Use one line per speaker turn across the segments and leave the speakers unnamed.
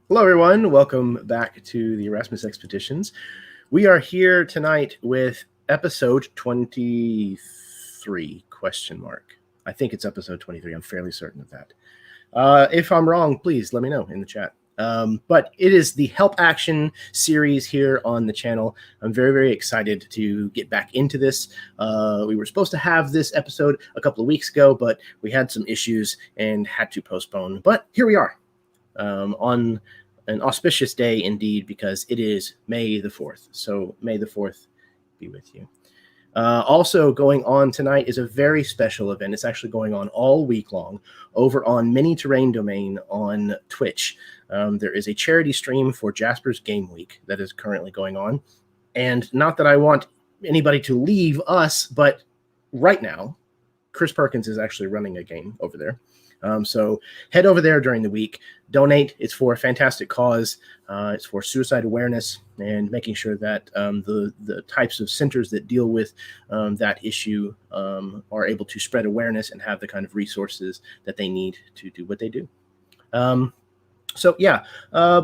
Hello, everyone. Welcome back to the Erasmus Expeditions. We are here tonight with episode 23, question mark. I think it's episode 23. I'm fairly certain of that. If I'm wrong, please let me know in the chat. But it is the Help Action series here on the channel. I'm very, very excited to get back into this. We were supposed to have this episode a couple of weeks ago, but we had some issues and had to postpone. But here we are. On an auspicious day indeed, because it is May the 4th. So May the 4th be with you. Also going on tonight is a very special event. It's actually going on all week long over on Mini Terrain Domain on Twitch. There is a charity stream for Jasper's Game Week that is currently going on. And not that I want anybody to leave us, but right now, Chris Perkins is actually running a game over there. So head over there during the week, donate. It's for a fantastic cause. It's for suicide awareness and making sure that the types of centers that deal with that issue are able to spread awareness and have the kind of resources that they need to do what they do.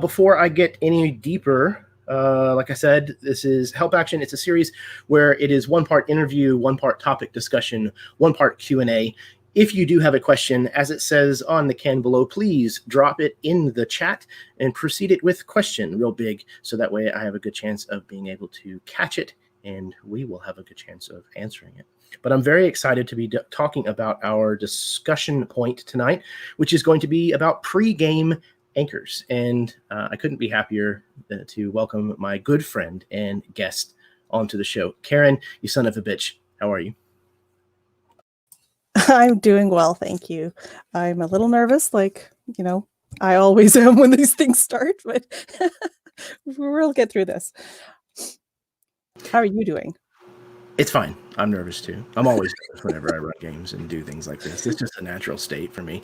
Before I get any deeper, like I said, this is Help Action. It's a series where it is one part interview, one part topic discussion, one part Q&A. If you do have a question, as it says on the can below, please drop it in the chat and proceed it with question real big. So that way I have a good chance of being able to catch it and we will have a good chance of answering it. But I'm very excited to be talking about our discussion point tonight, which is going to be about pre-game anchors. And I couldn't be happier to welcome my good friend and guest onto the show. Karen, you son of a bitch, how are you?
I'm doing well, thank you. I'm a little nervous, like, I always am when these things start, but we'll get through this. How are you doing?
It's fine. I'm nervous too. I'm always nervous whenever I run games and do things like this. It's just a natural state for me.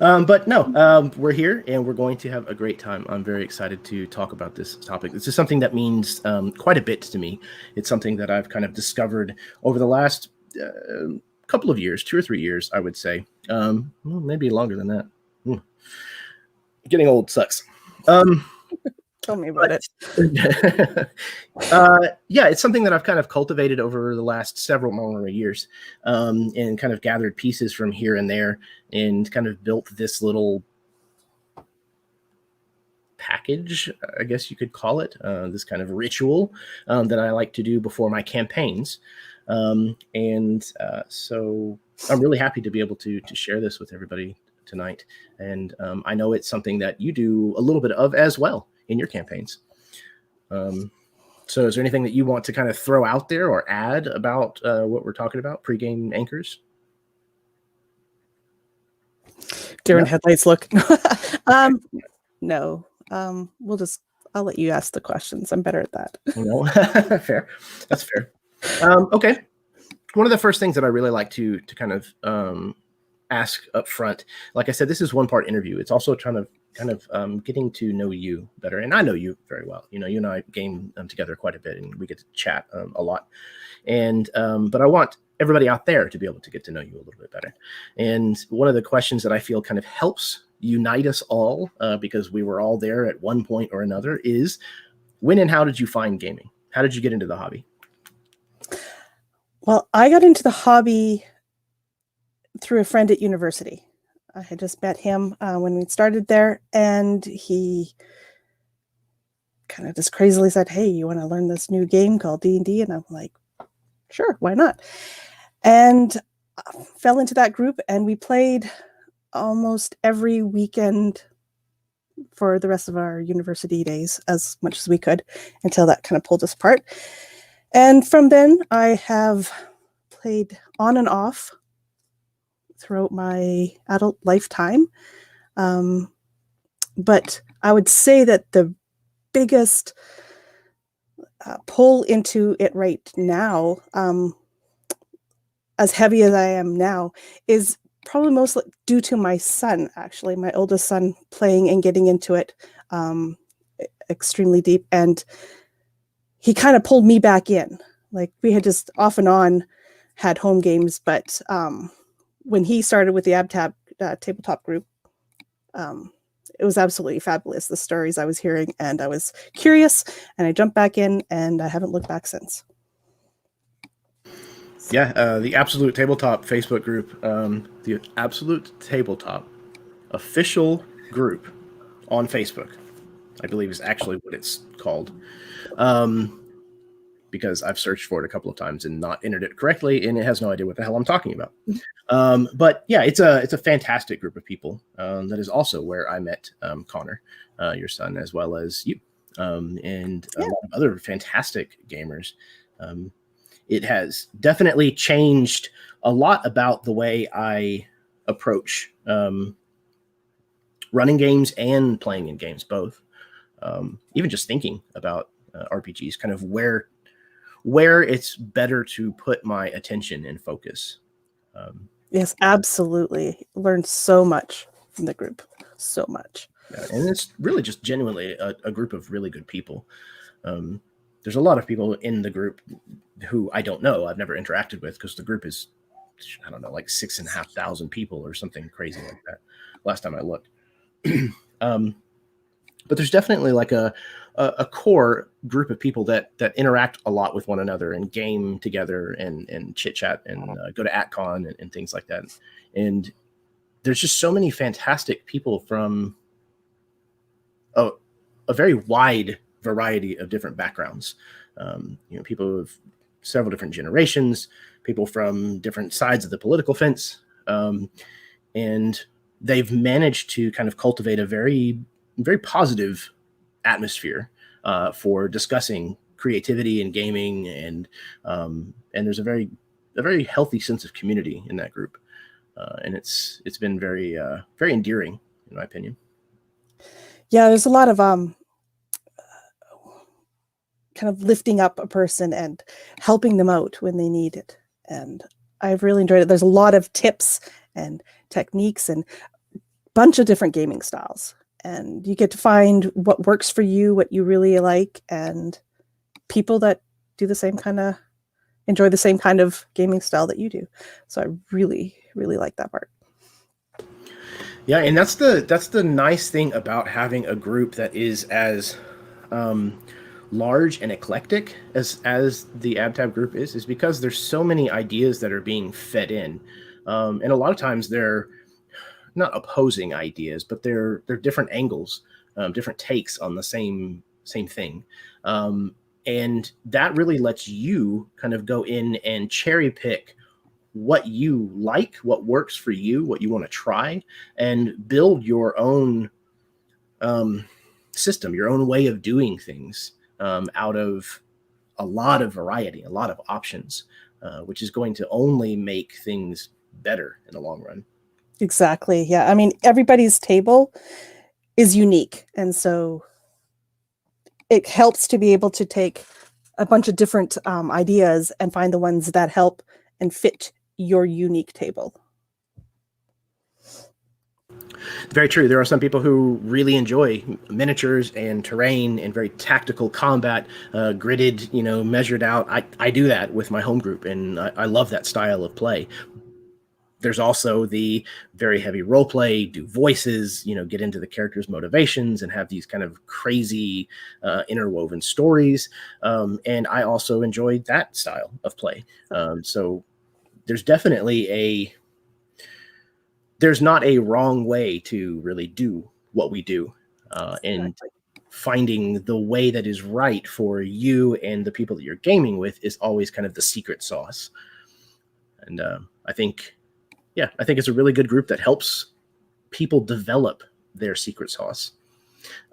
We're here and we're going to have a great time. I'm very excited to talk about this topic. This is something that means quite a bit to me. It's something that I've kind of discovered over the last couple of years, 2 or 3 years, I would say. Maybe longer than that. Getting old sucks.
Tell me about it.
It's something that I've kind of cultivated over the last several more years, and kind of gathered pieces from here and there and kind of built this little package, I guess you could call it, this kind of ritual that I like to do before my campaigns. So I'm really happy to be able to share this with everybody tonight. And I know it's something that you do a little bit of as well in your campaigns. So is there anything that you want to kind of throw out there or add about what we're talking about, pre-game anchors?
Deer in headlights look. No. I'll let you ask the questions. I'm better at that.
Fair. That's fair. Okay. One of the first things that I really like to kind of ask up front, like I said, this is one part interview. It's also kind of getting to know you better. And I know you very well. You and I game together quite a bit and we get to chat a lot. And but I want everybody out there to be able to get to know you a little bit better. And one of the questions that I feel kind of helps unite us all, because we were all there at one point or another, is when and how did you find gaming? How did you get into the hobby?
Well, I got into the hobby through a friend at university. I had just met him when we started there, and he kind of just crazily said, "Hey, you want to learn this new game called D&D?" And I'm like, "Sure, why not?" And fell into that group, and we played almost every weekend for the rest of our university days, as much as we could, until that kind of pulled us apart. And from then, I have played on and off throughout my adult lifetime. But I would say that the biggest pull into it right now, as heavy as I am now, is probably mostly due to my son, actually, my oldest son, playing and getting into it extremely deep. And he kind of pulled me back in. Like, we had just off and on had home games, but when he started with the AbTab tabletop group, it was absolutely fabulous, the stories I was hearing, and I was curious, and I jumped back in, and I haven't looked back since.
Yeah, the Absolute Tabletop Facebook group, the Absolute Tabletop official group on Facebook, I believe is actually what it's called. Because I've searched for it a couple of times and not entered it correctly, and it has no idea what the hell I'm talking about. But yeah, it's a fantastic group of people. That is also where I met Connor, your son, as well as you, and a lot of other fantastic gamers. It has definitely changed a lot about the way I approach running games and playing in games, both. Even just thinking about RPGs, kind of where it's better to put my attention and focus.
Yes, absolutely. Learned so much from the group. So much.
Yeah, and it's really just genuinely a group of really good people. There's a lot of people in the group who I don't know, I've never interacted with, because the group is, I don't know, like 6,500 people or something crazy like that last time I looked. But there's definitely like a core group of people that interact a lot with one another and game together and chit chat and go to AtCon and things like that. And there's just so many fantastic people from a very wide variety of different backgrounds. People of several different generations, people from different sides of the political fence, and they've managed to kind of cultivate a very, very positive atmosphere for discussing creativity and gaming, and there's a very healthy sense of community in that group, and it's been very very endearing, in my opinion.
Yeah, there's a lot of kind of lifting up a person and helping them out when they need it, and I've really enjoyed it. There's a lot of tips and techniques and a bunch of different gaming styles, and you get to find what works for you, what you really like, and people that do the same kind of enjoy the same kind of gaming style that you do. So I really, really like that part.
Yeah, and that's the nice thing about having a group that is as large and eclectic as the AbTab group is because there's so many ideas that are being fed in, and a lot of times they're not opposing ideas, but they're different angles, different takes on the same thing, and that really lets you kind of go in and cherry pick what you like, what works for you, what you want to try, and build your own system, your own way of doing things, out of a lot of variety, a lot of options, which is going to only make things better in the long run.
Exactly. Yeah. I mean, everybody's table is unique. And so it helps to be able to take a bunch of different ideas and find the ones that help and fit your unique table.
Very true. There are some people who really enjoy miniatures and terrain and very tactical combat, gridded, measured out. I do that with my home group, and I love that style of play. There's also the very heavy role play, do voices, get into the characters' motivations and have these kind of crazy interwoven stories. And I also enjoy that style of play. So there's definitely there's not a wrong way to really do what we do. And finding the way that is right for you and the people that you're gaming with is always kind of the secret sauce. And I think it's a really good group that helps people develop their secret sauce.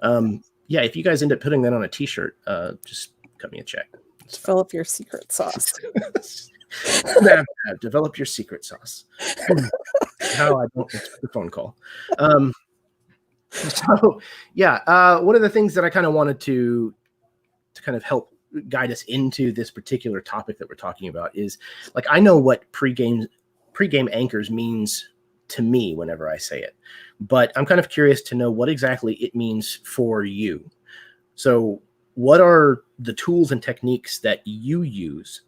If you guys end up putting that on a t-shirt, just cut me a check.
Develop your secret sauce.
Develop your secret sauce. How I don't answer the phone call. One of the things that I kind of wanted to kind of help guide us into this particular topic that we're talking about is, like, I know what pregame anchors means to me whenever I say it, but I'm kind of curious to know what exactly it means for you. So what are the tools and techniques that you use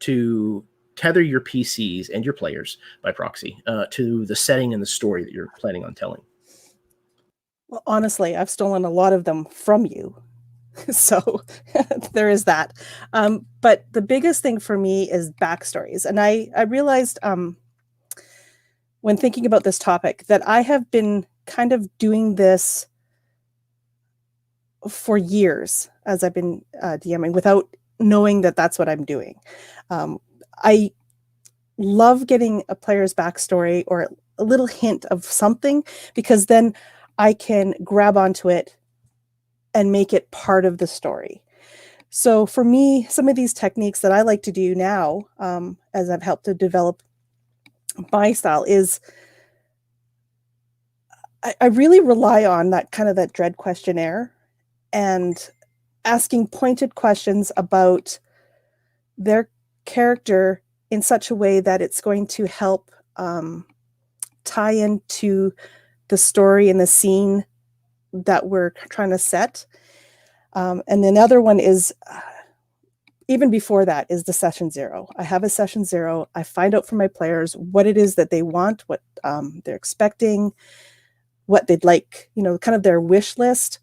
to tether your PCs and your players by proxy to the setting and the story that you're planning on telling?
Well, honestly, I've stolen a lot of them from you. So there is that. But the biggest thing for me is backstories. And I realized when thinking about this topic that I have been kind of doing this for years as I've been DMing without knowing that that's what I'm doing. I love getting a player's backstory or a little hint of something, because then I can grab onto it and make it part of the story. So for me, some of these techniques that I like to do now, as I've helped to develop my style, is I really rely on that kind of that dread questionnaire and asking pointed questions about their character in such a way that it's going to help tie into the story and the scene that we're trying to set. And another one is, even before that, is the session zero. I have a session zero. I find out from my players what it is that they want, what they're expecting, what they'd like, kind of their wish list.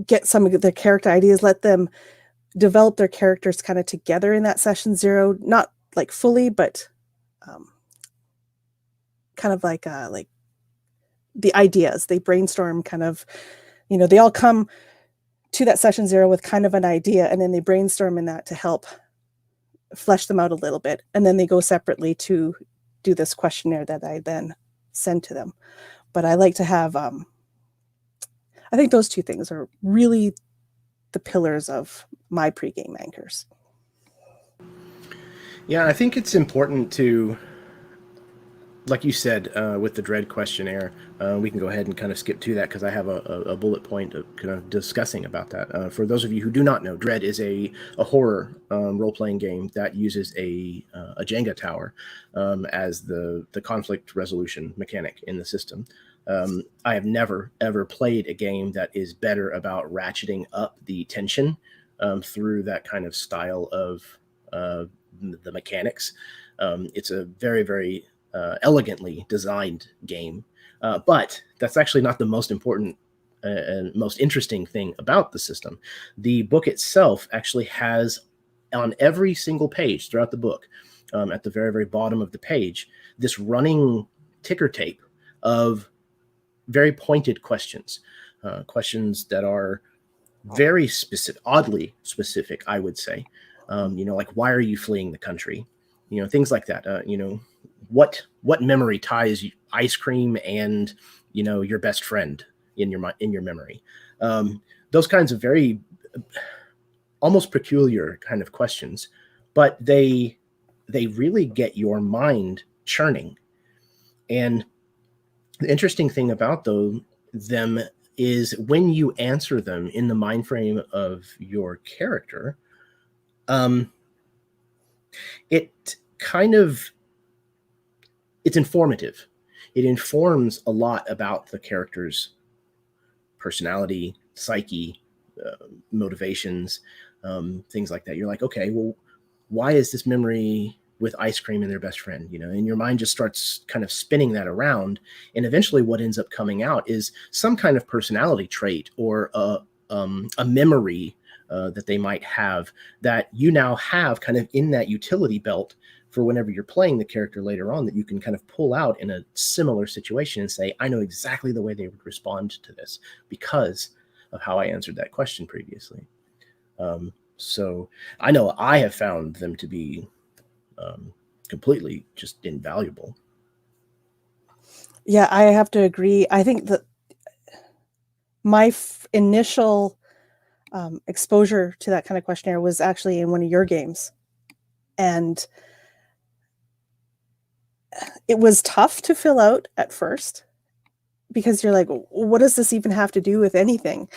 Get some of their character ideas, let them develop their characters kind of together in that session zero, not like fully, but kind of like the ideas. They brainstorm kind of, they all come to that session zero with kind of an idea, and then they brainstorm in that to help flesh them out a little bit. And then they go separately to do this questionnaire that I then send to them. But I like to have, I think those two things are really the pillars of my pregame anchors.
Yeah, I think it's important to, like you said, with the dread questionnaire, we can go ahead and kind of skip to that because I have a bullet point of kind of discussing about that. For those of you who do not know, Dread is a horror role-playing game that uses a Jenga tower as the conflict resolution mechanic in the system. I have never, ever played a game that is better about ratcheting up the tension through that kind of style of the mechanics. It's a very, very elegantly designed game. But that's actually not the most important and most interesting thing about the system. The book itself actually has, on every single page throughout the book, at the very, very bottom of the page, this running ticker tape of very pointed questions, questions that are very specific, oddly specific, I would say. Like, why are you fleeing the country? Things like that. What memory ties ice cream and your best friend in your memory? Those kinds of very almost peculiar kind of questions, but they really get your mind churning. And the interesting thing about them is when you answer them in the mind frame of your character, it kind of, it's informative. It informs a lot about the character's personality, psyche, motivations, things like that. You're like, okay, well, why is this memory with ice cream and their best friend? And your mind just starts kind of spinning that around. And eventually what ends up coming out is some kind of personality trait or a memory that they might have that you now have kind of in that utility belt for whenever you're playing the character later on, that you can kind of pull out in a similar situation and say, I know exactly the way they would respond to this because of how I answered that question previously. So I know I have found them to be completely just invaluable.
Yeah, I have to agree. I think that my initial exposure to that kind of questionnaire was actually in one of your games. And it was tough to fill out at first because you're like, what does this even have to do with anything?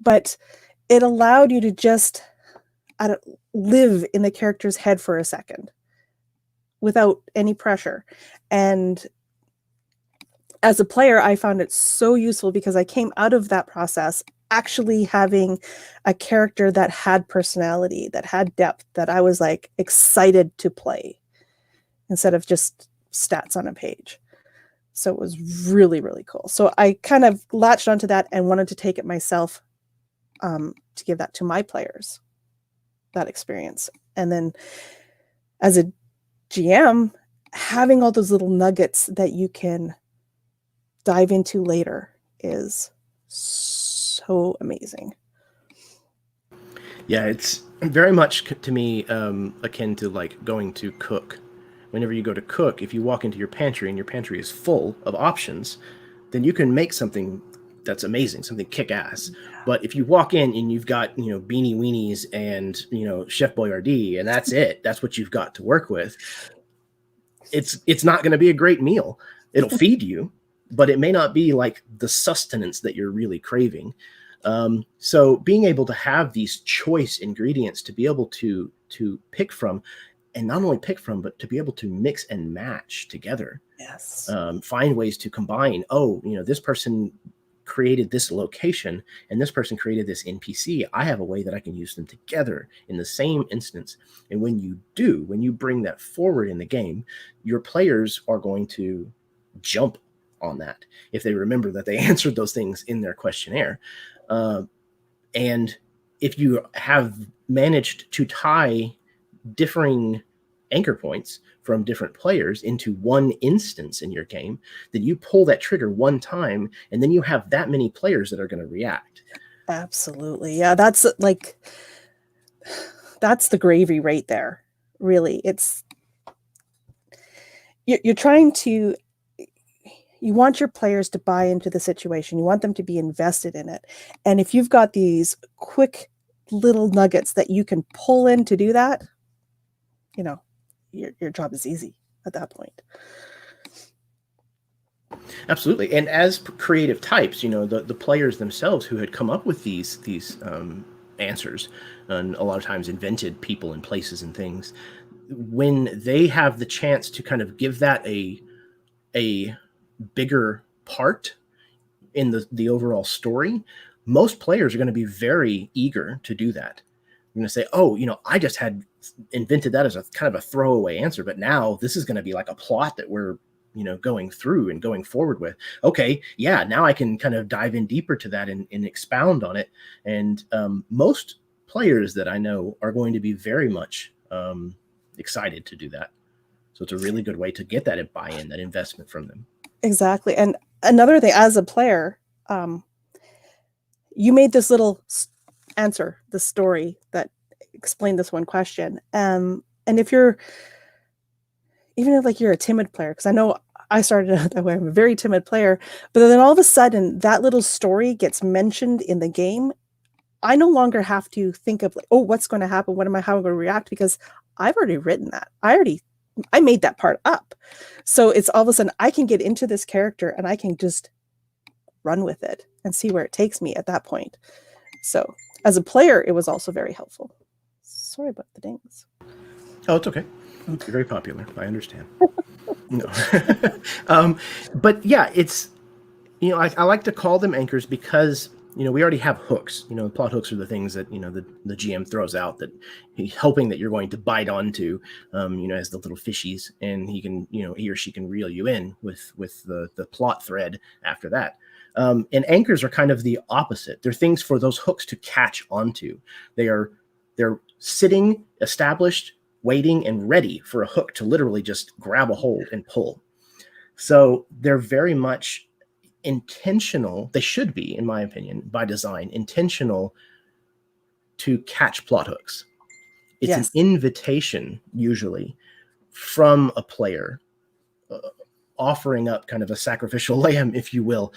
But it allowed you to just live in the character's head for a second without any pressure. And as a player, I found it so useful because I came out of that process actually having a character that had personality, that had depth, that I was like excited to play instead of just stats on a page. So it was really, really cool. So I kind of latched onto that and wanted to take it myself, to give that to my players, that experience. And then as a GM, having all those little nuggets that you can dive into later is so amazing.
Yeah, it's very much to me akin to like going to cook. Whenever you go to cook, if you walk into your pantry and your pantry is full of options, then you can make something that's amazing, something kick-ass. But if you walk in and you've got, Beanie Weenies and, Chef Boyardee, and that's it, that's what you've got to work with, it's not going to be a great meal. It'll feed you, but it may not be like the sustenance that you're really craving. So being able to have these choice ingredients to be able to pick from, and not only pick from, but to be able to mix and match together.
Yes.
Find ways to combine. Oh, this person created this location and this person created this NPC. I have a way that I can use them together in the same instance. And when you bring that forward in the game, your players are going to jump on that if they remember that they answered those things in their questionnaire. And if you have managed to tie differing anchor points from different players into one instance in your game, then you pull that trigger one time and then you have that many players that are going to react.
Absolutely. Yeah, that's the gravy right there. Really. You're trying to, you want your players to buy into the situation. You want them to be invested in it. And if you've got these quick little nuggets that you can pull in to do that, your job is easy at that point.
Absolutely. And as creative types, the players themselves who had come up with these answers, and a lot of times invented people and places and things, when they have the chance to kind of give that a bigger part in the overall story, most players are going to be very eager to do that. I'm going to say, oh, I just had invented that as a kind of a throwaway answer, but now this is going to be like a plot that we're, going through and going forward with. Okay, yeah, now I can kind of dive in deeper to that and expound on it. And most players that I know are going to be very much excited to do that. So it's a really good way to get that buy-in, that investment from them.
Exactly. And another thing, as a player, you made this little answer, the story that explained this one question. And if you're, even if like you're a timid player, because I know I started out that way, I'm a very timid player, but then all of a sudden that little story gets mentioned in the game, I no longer have to think of like, oh, what's going to happen? How am I going to react? Because I've already written that. I made that part up. So it's all of a sudden I can get into this character and I can just run with it and see where it takes me at that point. So as a player, it was also very helpful. Sorry about the dings.
Oh, it's okay. You're very popular. I understand. No. But yeah, it's, I like to call them anchors because, we already have hooks. Plot hooks are the things that, the GM throws out that he's hoping that you're going to bite onto, as the little fishies, and he can, he or she can reel you in with the plot thread after that. And anchors are kind of the opposite. They're things for those hooks to catch onto. They're sitting, established, waiting, and ready for a hook to literally just grab a hold and pull. So they're very much intentional. They should be, in my opinion, by design, intentional to catch plot hooks. It's an invitation, usually, from a player, offering up kind of a sacrificial lamb, if you will,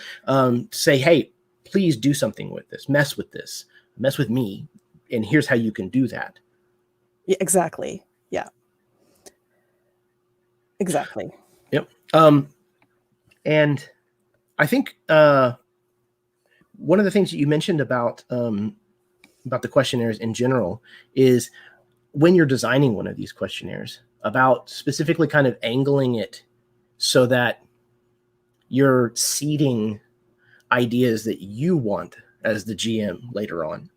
say, hey, please do something with this, mess with me, and here's how you can do that.
Yeah, exactly. Yeah. Exactly.
Yep. And I think one of the things that you mentioned about the questionnaires in general is when you're designing one of these questionnaires, about specifically kind of angling it so that you're seeding ideas that you want as the GM later on.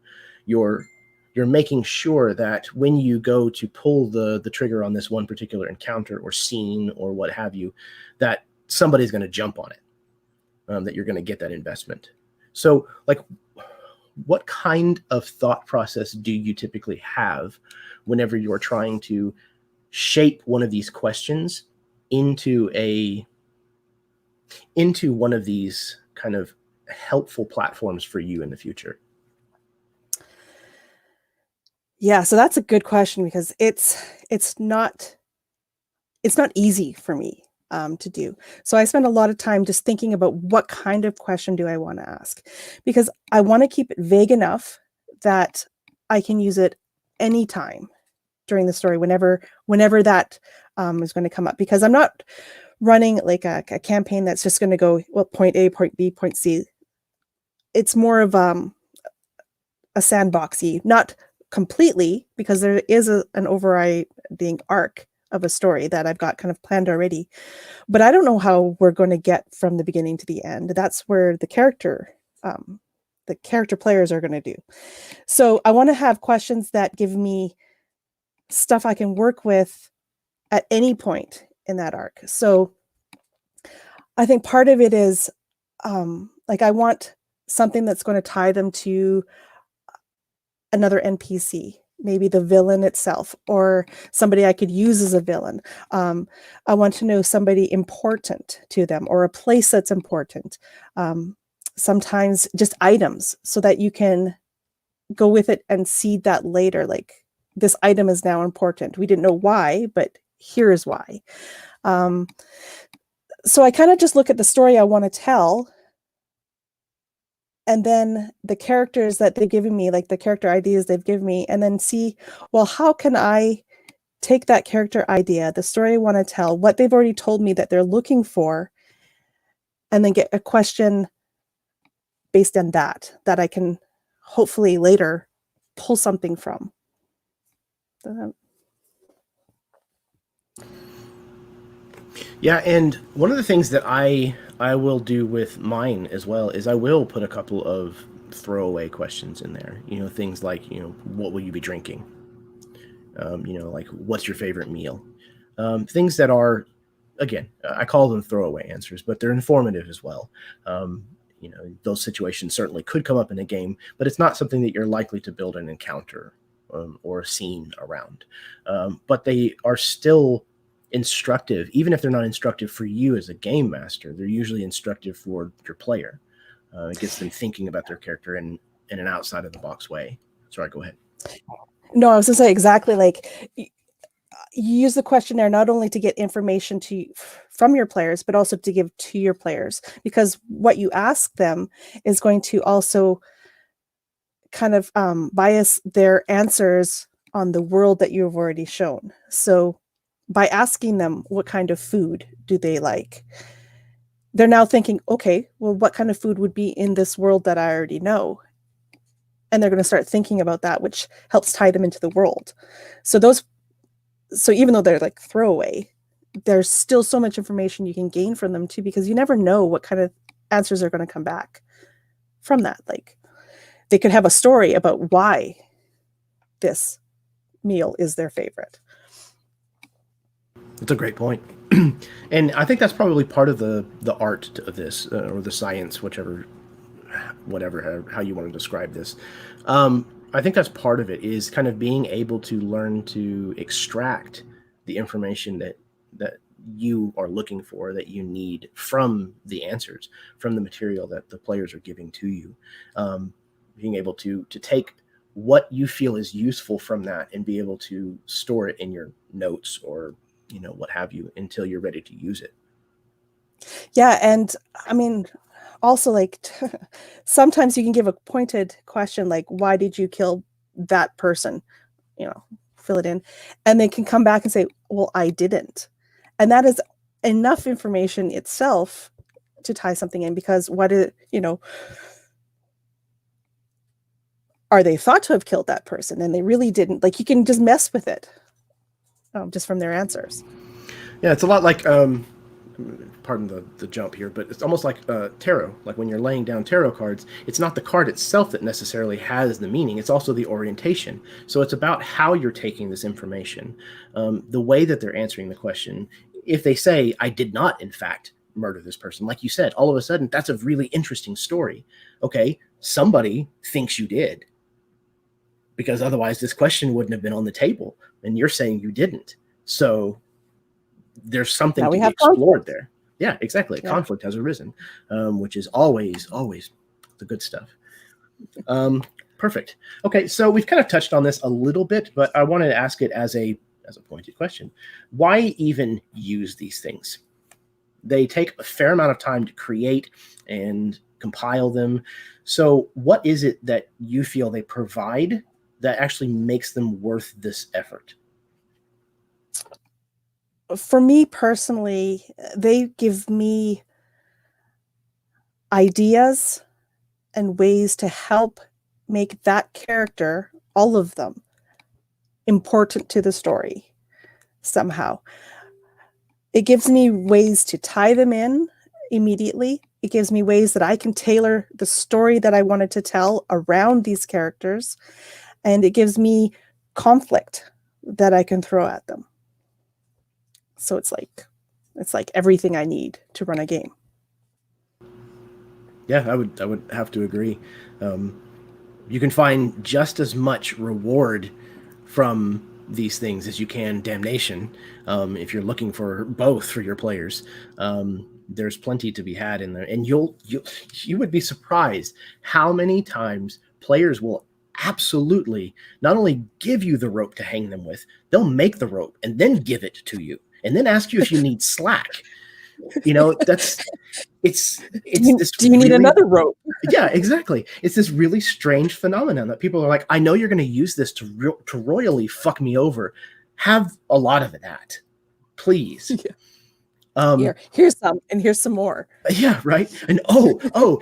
You're making sure that when you go to pull the trigger on this one particular encounter or scene or what have you, that somebody's going to jump on it, that you're going to get that investment. So, like, what kind of thought process do you typically have whenever you're trying to shape one of these questions into one of these kind of helpful platforms for you in the future?
Yeah, so that's a good question, because it's not easy for me to do. So I spend a lot of time just thinking about what kind of question do I want to ask, because I want to keep it vague enough that I can use it anytime during the story, whenever that is going to come up, because I'm not running like a campaign that's just going to go, well, point A, point B, point C. It's more of a sandboxy, not completely, because there is an overriding arc of a story that I've got kind of planned already. But I don't know how we're going to get from the beginning to the end. That's where the character players are going to do. So I want to have questions that give me stuff I can work with at any point in that arc. So I think part of it is like, I want something that's going to tie them to another NPC, maybe the villain itself, or somebody I could use as a villain. I want to know somebody important to them, or a place that's important. Sometimes just items, so that you can go with it and see that later. Like, this item is now important. We didn't know why, but here is why. So I kind of just look at the story I want to tell, and then the characters that they've given me, like the character ideas they've given me, and then see, well, how can I take that character idea, the story I want to tell, what they've already told me that they're looking for, and then get a question based on that I can hopefully later pull something from.
Yeah, and one of the things that I will do with mine as well is I will put a couple of throwaway questions in there. Things like, what will you be drinking? Like, what's your favorite meal? Things that are, again, I call them throwaway answers, but they're informative as well. Those situations certainly could come up in a game, but it's not something that you're likely to build an encounter or a scene around. But they are still instructive, even if they're not instructive for you as a game master. They're usually instructive for your player. It gets them thinking about their character in an outside of the box way. Sorry, go ahead.
No, I was going to say exactly, like, you use the questionnaire not only to get information from your players, but also to give to your players, because what you ask them is going to also kind of bias their answers on the world that you've already shown. So by asking them what kind of food do they like, they're now thinking, okay, well, what kind of food would be in this world that I already know? And they're going to start thinking about that, which helps tie them into the world. So even though they're like throwaway, there's still so much information you can gain from them too, because you never know what kind of answers are going to come back from that. Like, they could have a story about why this meal is their favorite.
That's a great point. And I think that's probably part of the art of this, or the science, whatever, how you want to describe this. I think that's part of it, is kind of being able to learn to extract the information that you are looking for, that you need from the answers, from the material that the players are giving to you. Being able to take what you feel is useful from that and be able to store it in your notes, or what have you, until you're ready to use it.
Yeah, and I mean, also, like, sometimes you can give a pointed question, like, why did you kill that person? Fill it in, and they can come back and say, well, I didn't. And that is enough information itself to tie something in, because are they thought to have killed that person and they really didn't? Like, you can just mess with it just from their answers.
Yeah, it's a lot like, pardon the jump here, but it's almost like tarot. Like, when you're laying down tarot cards, it's not the card itself that necessarily has the meaning, it's also the orientation. So it's about how you're taking this information, the way that they're answering the question. If they say, I did not, in fact, murder this person. Like you said, all of a sudden, that's a really interesting story. Okay, somebody thinks you did, because otherwise this question wouldn't have been on the table, and you're saying you didn't. So there's something
Now
to
we
be
have
explored
conflict.
there. Yeah, exactly.
Yeah.
Conflict has arisen, which is always the good stuff. Perfect. Okay, so we've kind of touched on this a little bit, but I wanted to ask it as a pointed question. Why even use these things? They take a fair amount of time to create and compile them. So what is it that you feel they provide that actually makes them worth this effort?
For me personally, they give me ideas and ways to help make that character, all of them, important to the story somehow. It gives me ways to tie them in immediately. It gives me ways that I can tailor the story that I wanted to tell around these characters. And it gives me conflict that I can throw at them. So it's like everything I need to run a game.
Yeah, I would have to agree. You can find just as much reward from these things as you can damnation, if you're looking for both for your players. There's plenty to be had in there, and you would be surprised how many times players will absolutely not only give you the rope to hang them with, they'll make the rope and then give it to you, and then ask you if you need slack. That's it's this
Do you need another rope?
Yeah, exactly. It's this really strange phenomenon that people are like, I know you're going to use this to royally fuck me over. Have a lot of that, please. Yeah.
Here's some, and here's some more.
Yeah, right. And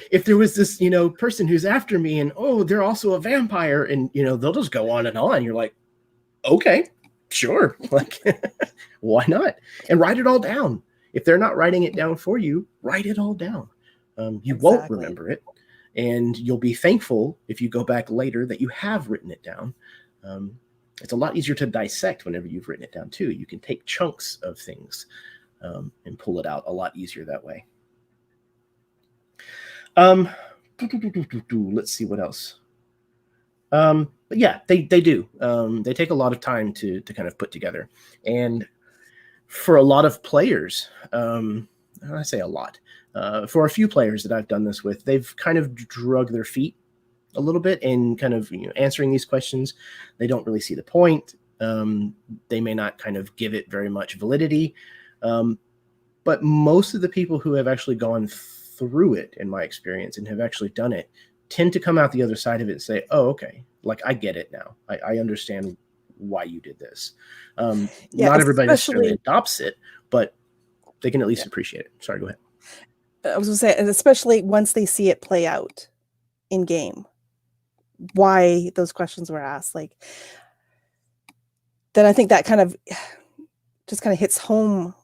if there was this, person who's after me, and they're also a vampire, and they'll just go on and on. You're like, okay, sure, like, why not? And write it all down. If they're not writing it down for you, write it all down. You won't remember it, and you'll be thankful if you go back later that you have written it down. It's a lot easier to dissect whenever you've written it down too. You can take chunks of things and pull it out a lot easier that way. Let's see what else. But yeah, they do. They take a lot of time to kind of put together, and for a lot of players, I say a lot. For a few players that I've done this with, they've kind of drug their feet a little bit in kind of answering these questions. They don't really see the point. They may not kind of give it very much validity. But most of the people who have actually gone through it, in my experience, and have actually done it, tend to come out the other side of it and say, oh, okay, like I get it now. I understand why you did this. Not everybody necessarily adopts it, but they can at least appreciate it. Sorry, go ahead.
I was going to say, and especially once they see it play out in game, why those questions were asked, like, then I think that kind of just kind of hits home,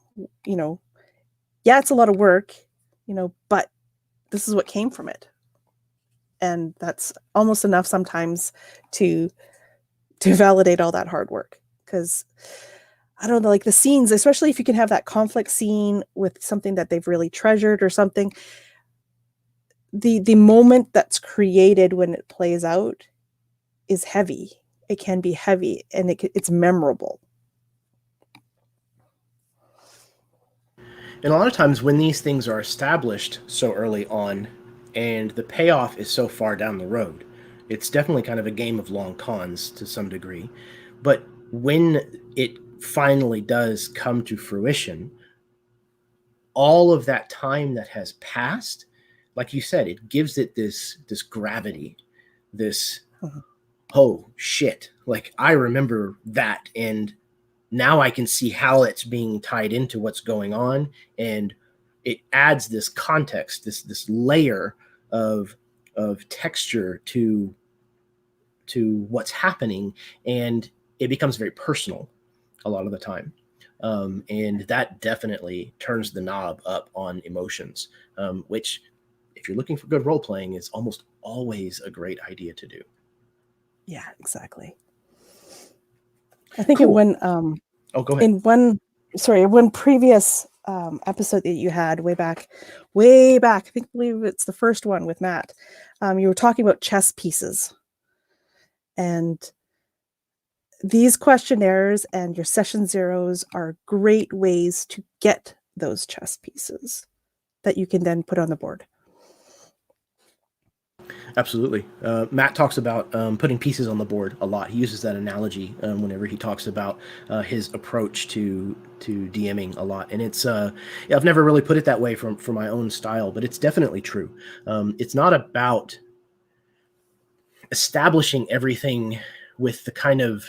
yeah, it's a lot of work, but this is what came from it. And that's almost enough sometimes to validate all that hard work. Because I don't know, like the scenes, especially if you can have that conflict scene with something that they've really treasured or something, the moment that's created when it plays out is heavy. It can be heavy, and it's memorable.
And a lot of times when these things are established so early on and the payoff is so far down the road, it's definitely kind of a game of long cons to some degree. But when it finally does come to fruition, all of that time that has passed, like you said, it gives it this gravity, this oh shit, like I remember that, and now I can see how it's being tied into what's going on, and it adds this context, this layer of texture to what's happening, and it becomes very personal a lot of the time. And that definitely turns the knob up on emotions, which, if you're looking for good role playing, is almost always a great idea to do.
Yeah, exactly. I think
Cool.
when
go ahead.
in one previous episode that you had way back. I believe it's the first one with Matt. You were talking about chess pieces, and these questionnaires and your session zeros are great ways to get those chess pieces that you can then put on the board.
Absolutely. Matt talks about putting pieces on the board a lot. He uses that analogy whenever he talks about his approach to DMing a lot. And it's I've never really put it that way for my own style, but it's definitely true. It's not about establishing everything with the kind of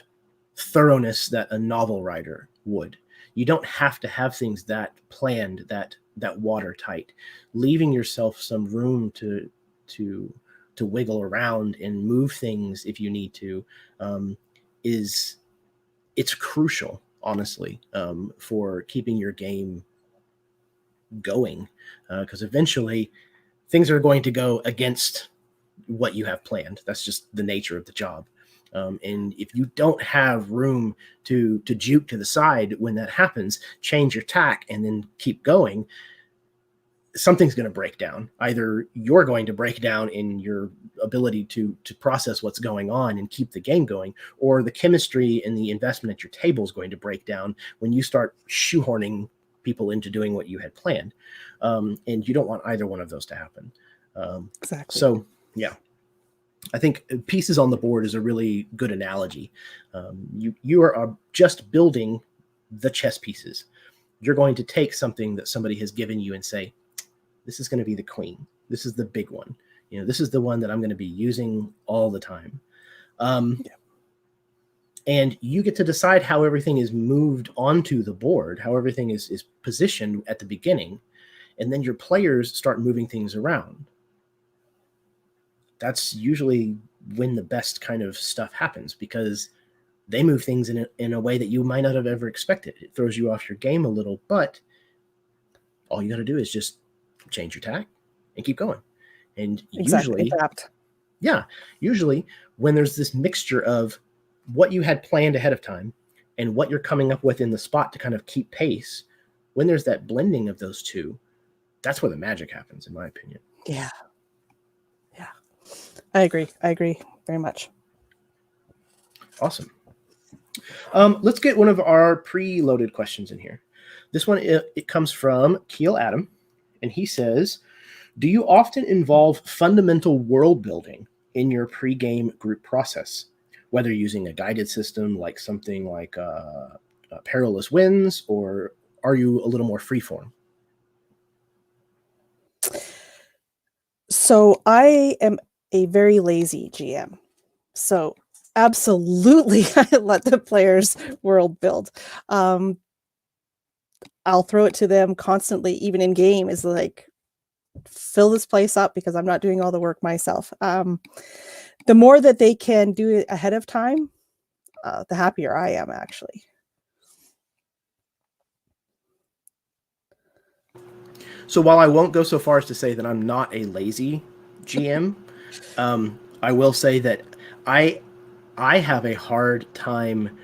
thoroughness that a novel writer would. You don't have to have things that planned, that watertight. Leaving yourself some room to wiggle around and move things if you need to it's crucial, honestly, for keeping your game going, because eventually things are going to go against what you have planned. That's just the nature of the job. And if you don't have room to juke to the side when that happens, change your tack and then keep going, something's going to break down. Either you're going to break down in your ability to process what's going on and keep the game going, or the chemistry and the investment at your table is going to break down when you start shoehorning people into doing what you had planned. And you don't want either one of those to happen.
Exactly.
So, yeah. I think pieces on the board is a really good analogy. You are just building the chess pieces. You're going to take something that somebody has given you and say, this is going to be the queen. This is the big one. This is the one that I'm going to be using all the time. And you get to decide how everything is moved onto the board, how everything is positioned at the beginning. And then your players start moving things around. That's usually when the best kind of stuff happens, because they move things in a way that you might not have ever expected. It throws you off your game a little, but all you got to do is just change your tack and keep going. And
exactly.
usually when there's this mixture of what you had planned ahead of time and what you're coming up with in the spot to kind of keep pace, when there's that blending of those two, that's where the magic happens, in my opinion.
Yeah. I agree very much.
Awesome. Let's get one of our preloaded questions in here. This one, it comes from Keel Adam, and he says, do you often involve fundamental world building in your pre-game group process, whether using a guided system like something like Perilous Winds, or are you a little more freeform?
So I am a very lazy GM. So absolutely, I let the players world build. I'll throw it to them constantly, even in game, is like, fill this place up because I'm not doing all the work myself. The more that they can do it ahead of time, the happier I am, actually.
So while I won't go so far as to say that I'm not a lazy GM, I will say that I have a hard time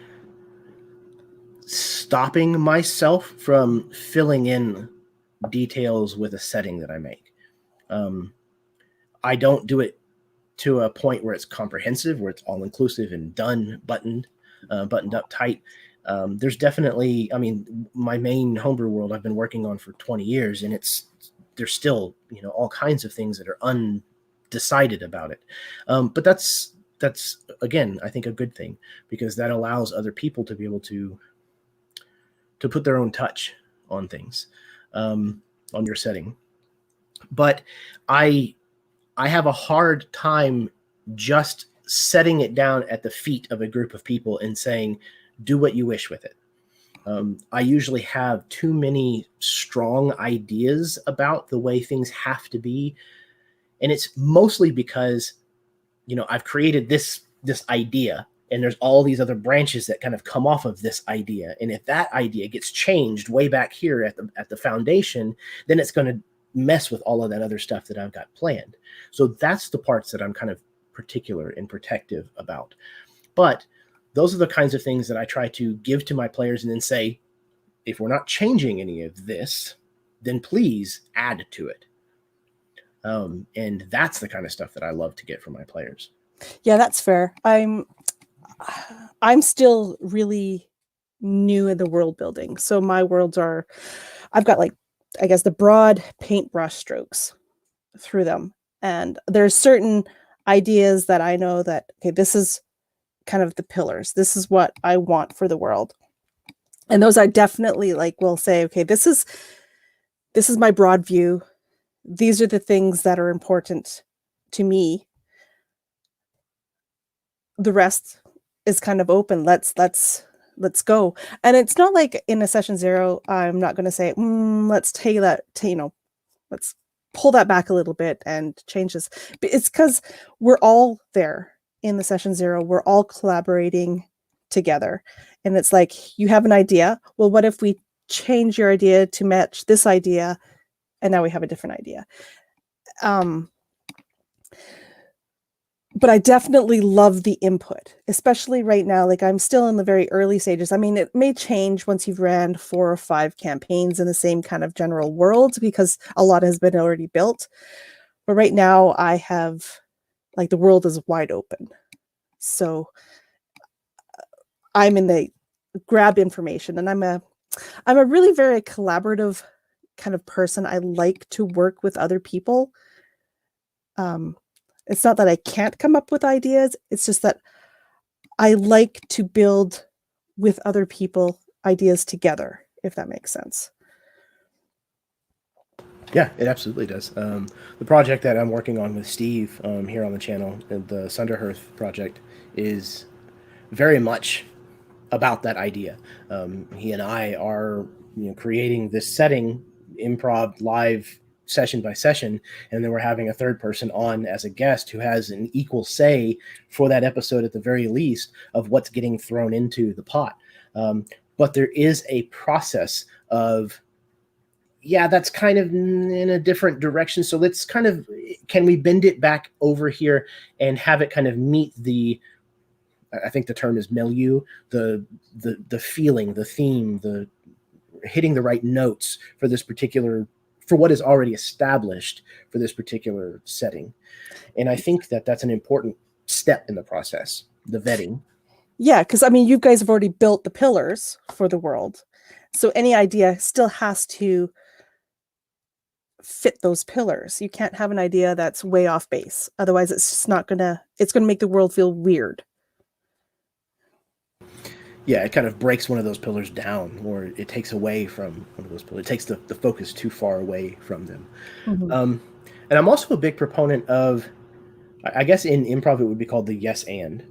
stopping myself from filling in details with a setting that I make. I don't do it to a point where it's comprehensive, where it's all inclusive and done, buttoned up tight. There's definitely, my main homebrew world I've been working on for 20 years, and there's still, all kinds of things that are undecided about it. But that's again, I think, a good thing, because that allows other people to be able to put their own touch on things, on your setting. But I have a hard time just setting it down at the feet of a group of people and saying, do what you wish with it. I usually have too many strong ideas about the way things have to be. And it's mostly because, I've created this idea, and there's all these other branches that kind of come off of this idea. And if that idea gets changed way back here at the foundation, then it's going to mess with all of that other stuff that I've got planned. So that's the parts that I'm kind of particular and protective about. But those are the kinds of things that I try to give to my players and then say, if we're not changing any of this, then please add to it. And that's the kind of stuff that I love to get from my players.
Yeah, that's fair. I'm still really new in the world building. So my worlds are, I've got like, I guess, the broad paintbrush strokes through them. And there's certain ideas that I know that, okay, this is kind of the pillars. This is what I want for the world. And those I definitely like will say, okay, this is my broad view. These are the things that are important to me. The rest is kind of open. Let's go. And it's not like in a session 0, I'm not going to say, let's take that, let's pull that back a little bit and change this. But it's because we're all there in the session 0. We're all collaborating together. And it's like, you have an idea. Well, what if we change your idea to match this idea? And now we have a different idea. But I definitely love the input, especially right now. Like, I'm still in the very early stages. I mean, it may change once you've ran 4 or 5 campaigns in the same kind of general world, because a lot has been already built. But right now I have, like, the world is wide open. So I'm in the grab information, and I'm a really very collaborative kind of person. I like to work with other people. It's not that I can't come up with ideas. It's just that I like to build with other people ideas together, if that makes sense.
Yeah, it absolutely does. The project that I'm working on with Steve here on the channel, the Sunderhearth project, is very much about that idea. He and I are creating this setting, improv live, session by session, and then we're having a third person on as a guest who has an equal say for that episode at the very least of what's getting thrown into the pot. But there is a process of, yeah, that's kind of in a different direction, so let's kind of, can we bend it back over here and have it kind of meet the, I think the term is milieu, the feeling, the theme, the hitting the right notes for this particular, for what is already established for this particular setting. And I think that that's an important step in the process, the vetting.
Yeah, because I mean, you guys have already built the pillars for the world. So any idea still has to fit those pillars. You can't have an idea that's way off base. Otherwise, it's just not gonna, it's gonna make the world feel weird.
Yeah, it kind of breaks one of those pillars down, or it takes away from one of those pillars. It takes the focus too far away from them.
Mm-hmm.
And I'm also a big proponent of, I guess in improv it would be called the yes and,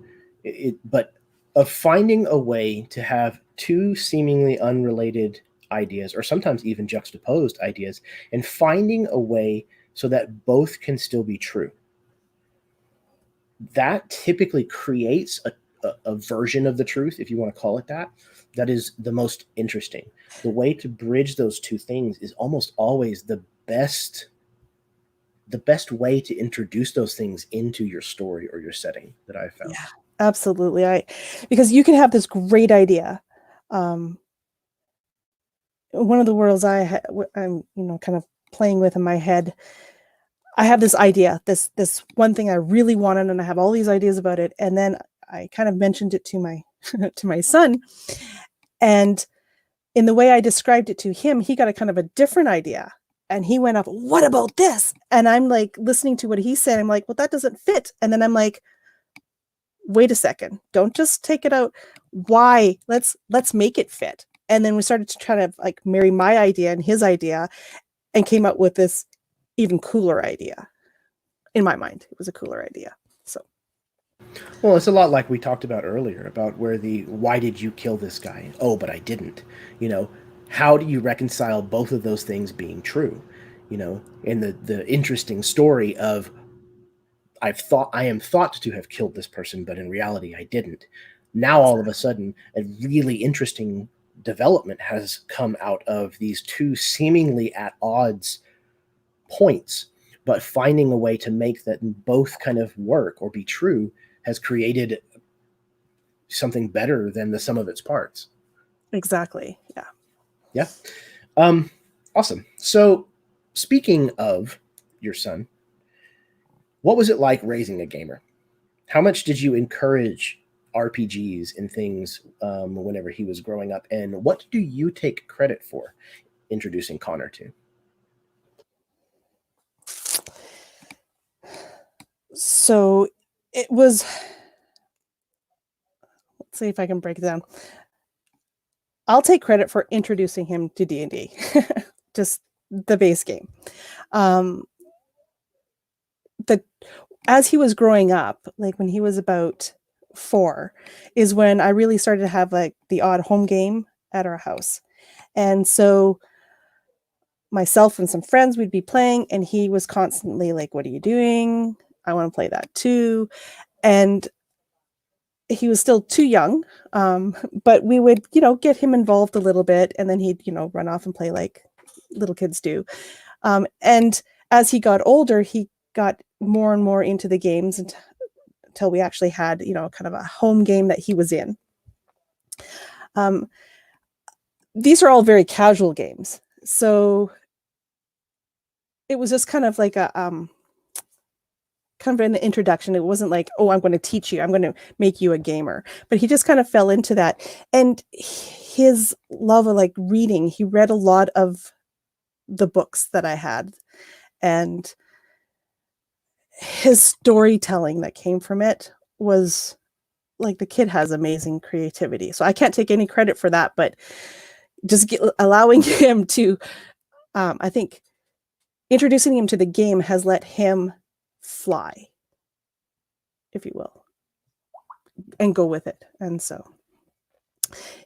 but of finding a way to have two seemingly unrelated ideas, or sometimes even juxtaposed ideas, and finding a way so that both can still be true. That typically creates a version of the truth, if you want to call it that, that is the most interesting. The way to bridge those two things is almost always the best way to introduce those things into your story or your setting that I've found.
Yeah, absolutely. Because you can have this great idea. One of the worlds I'm kind of playing with in my head, I have this idea, this one thing I really wanted, and I have all these ideas about it. And then I kind of mentioned it to my to my son, and in the way I described it to him, he got a kind of a different idea. And he went up, what about this? And I'm like listening to what he said. I'm like, well, that doesn't fit. And then I'm like, wait a second, don't just take it out. Why? Let's make it fit. And then we started to try to like marry my idea and his idea, and came up with this even cooler idea. In my mind, it was a cooler idea. So,
well, it's a lot like we talked about earlier about where the why did you kill this guy? Oh, but I didn't. How do you reconcile both of those things being true? In the interesting story of I am thought to have killed this person, but in reality I didn't. Now all of a sudden a really interesting development has come out of these two seemingly at odds points, but finding a way to make that both kind of work or be true has created something better than the sum of its parts.
exactly. Yeah.
Yeah. Awesome. So, speaking of your son, what was it like raising a gamer? How much did you encourage RPGs and things whenever he was growing up? And what do you take credit for introducing Connor to?
So it was, let's see if I can break it down. I'll take credit for introducing him to D&D, just the base game. The as he was growing up, like when he was about 4, is when I really started to have like the odd home game at our house. And so myself and some friends, we'd be playing, and he was constantly like, "What are you doing? I want to play that too." And he was still too young, but we would, get him involved a little bit, and then he'd, run off and play like little kids do. And as he got older, he got more and more into the games until we actually had, kind of a home game that he was in. These are all very casual games. So it was just kind of like a kind of an introduction. It wasn't like, oh, I'm going to teach you, I'm going to make you a gamer. But he just kind of fell into that. And his love of like reading, he read a lot of the books that I had. And his storytelling that came from it was like, the kid has amazing creativity. So I can't take any credit for that, but just allowing him to, I think introducing him to the game has let him fly, if you will, and go with it. And so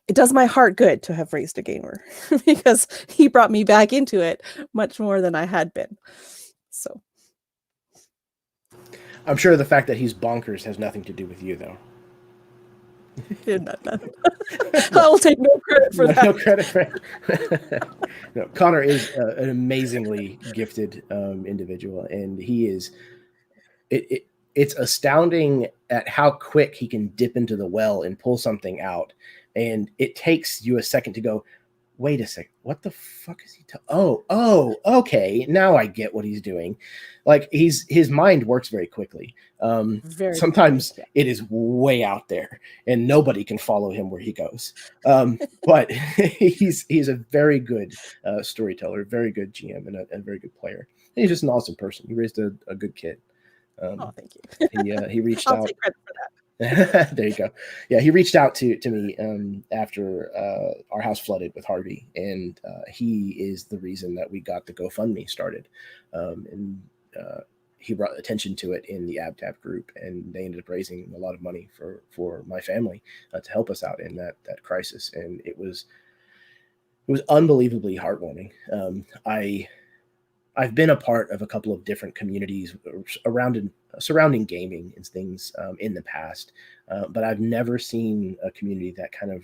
it does my heart good to have raised a gamer because he brought me back into it much more than I had been. So
I'm sure the fact that he's bonkers has nothing to do with you, though.
I'll take no credit for that.
No credit for it. No, Connor is an amazingly gifted individual, and he is. It's astounding at how quick he can dip into the well and pull something out, and it takes you a second to go, wait a sec, what the fuck is he okay, now I get what he's doing. Like, his mind works very quickly. Sometimes quickly, yeah. It is way out there and nobody can follow him where he goes, but he's a very good storyteller, very good GM, and a very good player, and he's just an awesome person. He raised a good kid.
Thank you.
He reached
I'll
out.
Take credit for that.
There you go. Yeah, he reached out to me after our house flooded with Harvey, and he is the reason that we got the GoFundMe started. And he brought attention to it in the AbTab group, and they ended up raising a lot of money for my family to help us out in that crisis. And it was unbelievably heartwarming. I've been a part of a couple of different communities surrounding gaming and things in the past, but I've never seen a community that kind of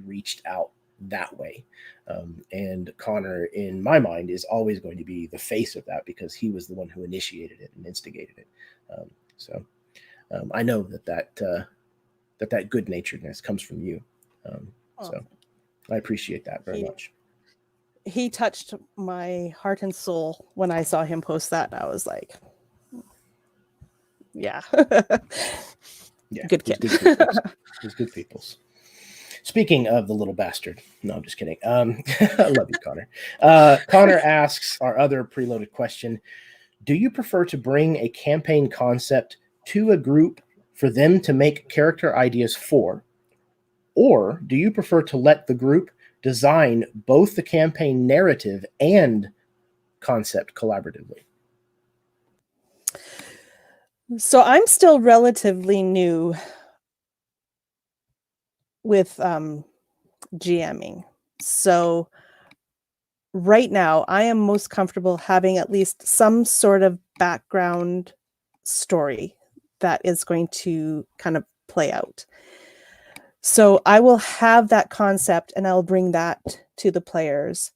reached out that way. And Connor, in my mind, is always going to be the face of that because he was the one who initiated it and instigated it. So I know that good naturedness comes from you. So I appreciate that very much.
He touched my heart and soul when I saw him post that. I was like, yeah.
Yeah,
good kid.
He's good peoples. Speaking of the little bastard, no, I'm just kidding. I love you, Connor. Connor asks our other preloaded question: do you prefer to bring a campaign concept to a group for them to make character ideas for, or do you prefer to let the group design both the campaign narrative and concept collaboratively?
So I'm still relatively new with GMing. So right now I am most comfortable having at least some sort of background story that is going to kind of play out. So I will have that concept and I'll bring that to the players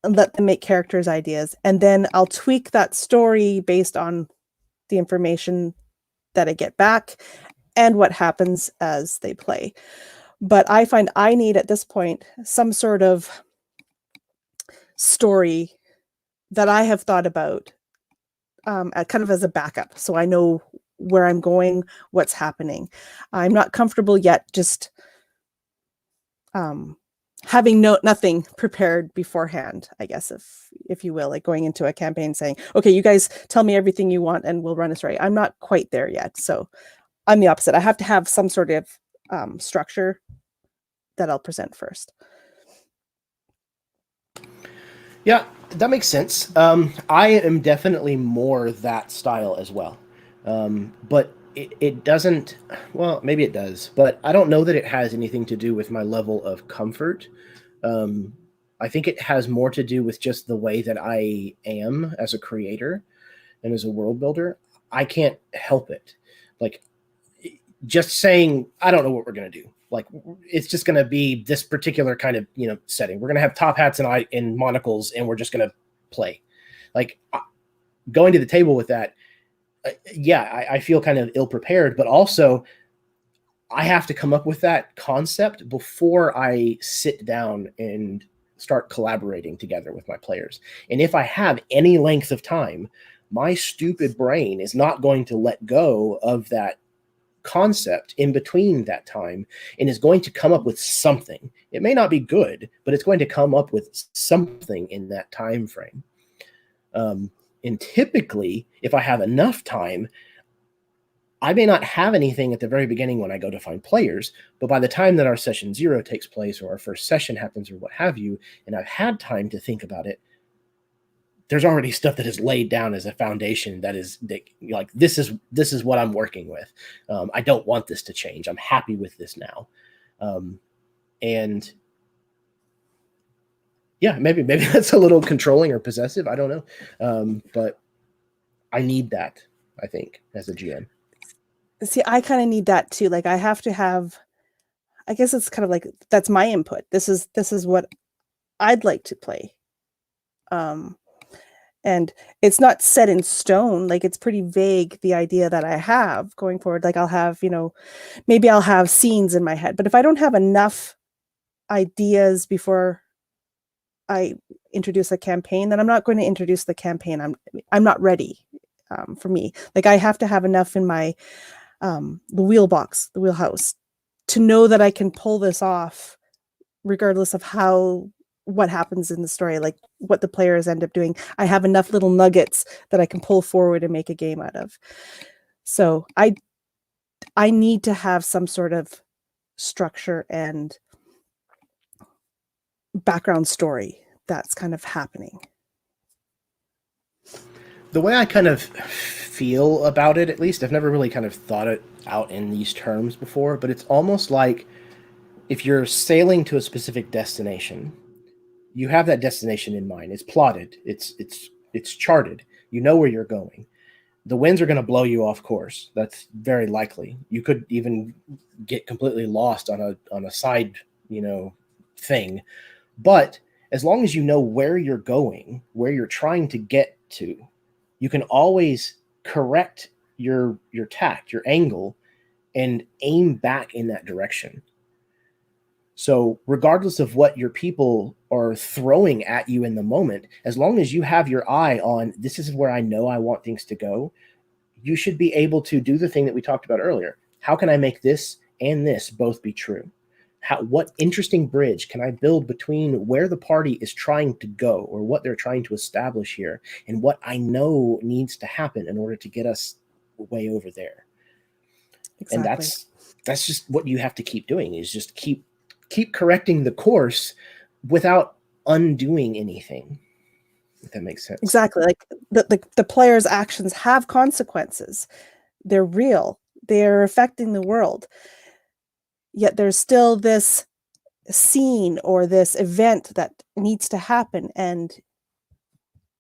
and let them make characters' ideas. And then I'll tweak that story based on the information that I get back and what happens as they play. But I find I need at this point some sort of story that I have thought about, kind of as a backup, so I know where I'm going, what's happening. I'm not comfortable yet just having nothing prepared beforehand, I guess, if you will, like going into a campaign saying, okay, you guys tell me everything you want and we'll run a story. I'm not quite there yet. So I'm the opposite. I have to have some sort of structure that I'll present first.
Yeah, that makes sense. I am definitely more that style as well. But it doesn't, well, maybe it does, but I don't know that it has anything to do with my level of comfort. Um, I think it has more to do with just the way that I am as a creator and as a world builder. I can't help it. Like, just saying, I don't know what we're going to do. Like, it's just going to be this particular kind of, setting. We're going to have top hats and monocles, and we're just going to play. Like, going to the table with that, I feel kind of ill prepared, but also I have to come up with that concept before I sit down and start collaborating together with my players. And if I have any length of time, my stupid brain is not going to let go of that concept in between that time and is going to come up with something. It may not be good, but it's going to come up with something in that time frame. And typically, if I have enough time, I may not have anything at the very beginning when I go to find players, but by the time that our session 0 takes place or our first session happens or what have you, and I've had time to think about it, there's already stuff that is laid down as a foundation that like, this is what I'm working with. I don't want this to change. I'm happy with this now. And yeah, maybe that's a little controlling or possessive. I don't know. But I need that, I think, as a GM.
See, I kind of need that too. Like, I have to have, I guess it's kind of like, that's my input. This is what I'd like to play. And it's not set in stone. Like, it's pretty vague, the idea that I have going forward. Like, I'll have, maybe I'll have scenes in my head, but if I don't have enough ideas before I introduce a campaign, then I'm not going to introduce the campaign. I'm not ready, for me. Like, I have to have enough in my, the wheelhouse, to know that I can pull this off regardless of what happens in the story, like what the players end up doing. I have enough little nuggets that I can pull forward and make a game out of. So I need to have some sort of structure and background story that's kind of happening.
The way I kind of feel about it, at least, I've never really kind of thought it out in these terms before, but it's almost like if you're sailing to a specific destination, you have that destination in mind. It's plotted. It's charted. You know where you're going. The winds are going to blow you off course. That's very likely. You could even get completely lost on a side, thing. But as long as you know where you're going, where you're trying to get to, you can always correct your tact, your angle, and aim back in that direction. So regardless of what your people are throwing at you in the moment, as long as you have your eye on, this is where I know I want things to go, you should be able to do the thing that we talked about earlier. How can I make this and this both be true? What interesting bridge can I build between where the party is trying to go, or what they're trying to establish here, and what I know needs to happen in order to get us way over there? Exactly. And that's just what you have to keep doing, is just keep correcting the course without undoing anything, if that makes sense.
Exactly. Like, the player's actions have consequences. They're real. They're affecting the world. Yet there's still this scene or this event that needs to happen, and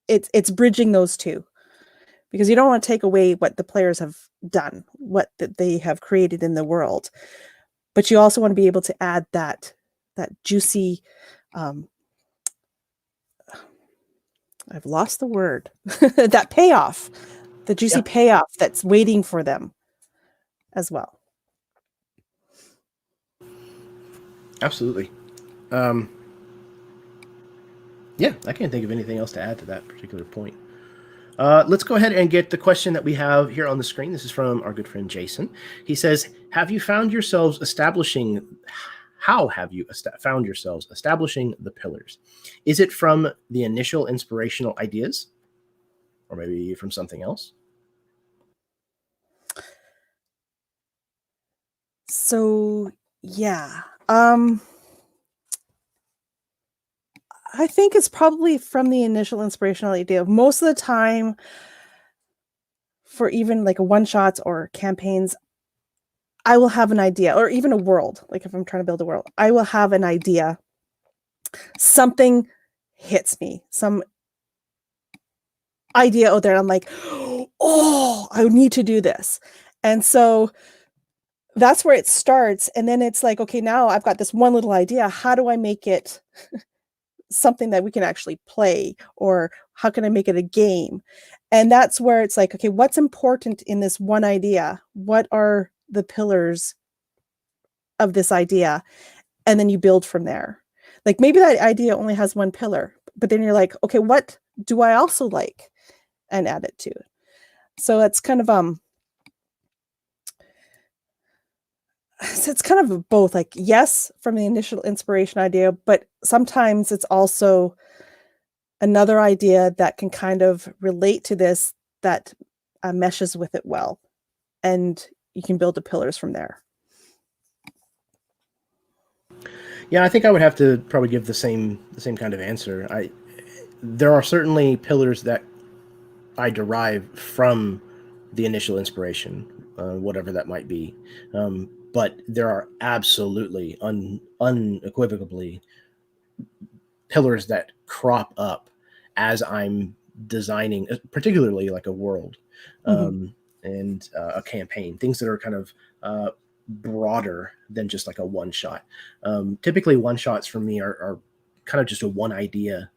it's bridging those two, because you don't want to take away what the players have done, what they have created in the world, but you also want to be able to add that juicy, I've lost the word, that payoff, the juicy payoff that's waiting for them as well.
Absolutely. Yeah, I can't think of anything else to add to that particular point. Let's go ahead and get the question that we have here on the screen. This is from our good friend Jason. He says, "Have you found yourselves establishing? How have you found yourselves establishing the pillars? Is it from the initial inspirational ideas, or maybe from something else?"
So yeah, I think it's probably from the initial inspirational idea. Most of the time, for even like a one shots or campaigns, I will have an idea, or even a world. Like if I'm trying to build a world, I will have an idea. Something hits me, some idea out there. I'm like, oh, I need to do this. And so that's where it starts. And then it's like, okay, now I've got this one little idea. How do I make it something that we can actually play? Or how can I make it a game? And that's where it's like, okay, what's important in this one idea? What are the pillars of this idea? And then you build from there. Like maybe that idea only has one pillar, but then you're like, okay, what do I also like? And add it to it. So it's kind of so it's kind of both, like, yes, from the initial inspiration idea, but sometimes it's also another idea that can kind of relate to this, that meshes with it well, and you can build the pillars from there.
Yeah, I think I would have to probably give the same kind of answer. There are certainly pillars that I derive from the initial inspiration, whatever that might be. But there are absolutely unequivocally pillars that crop up as I'm designing, particularly like a world,
Mhm.
and a campaign, things that are kind of broader than just like a one shot. Typically, one shots for me are kind of just a one idea,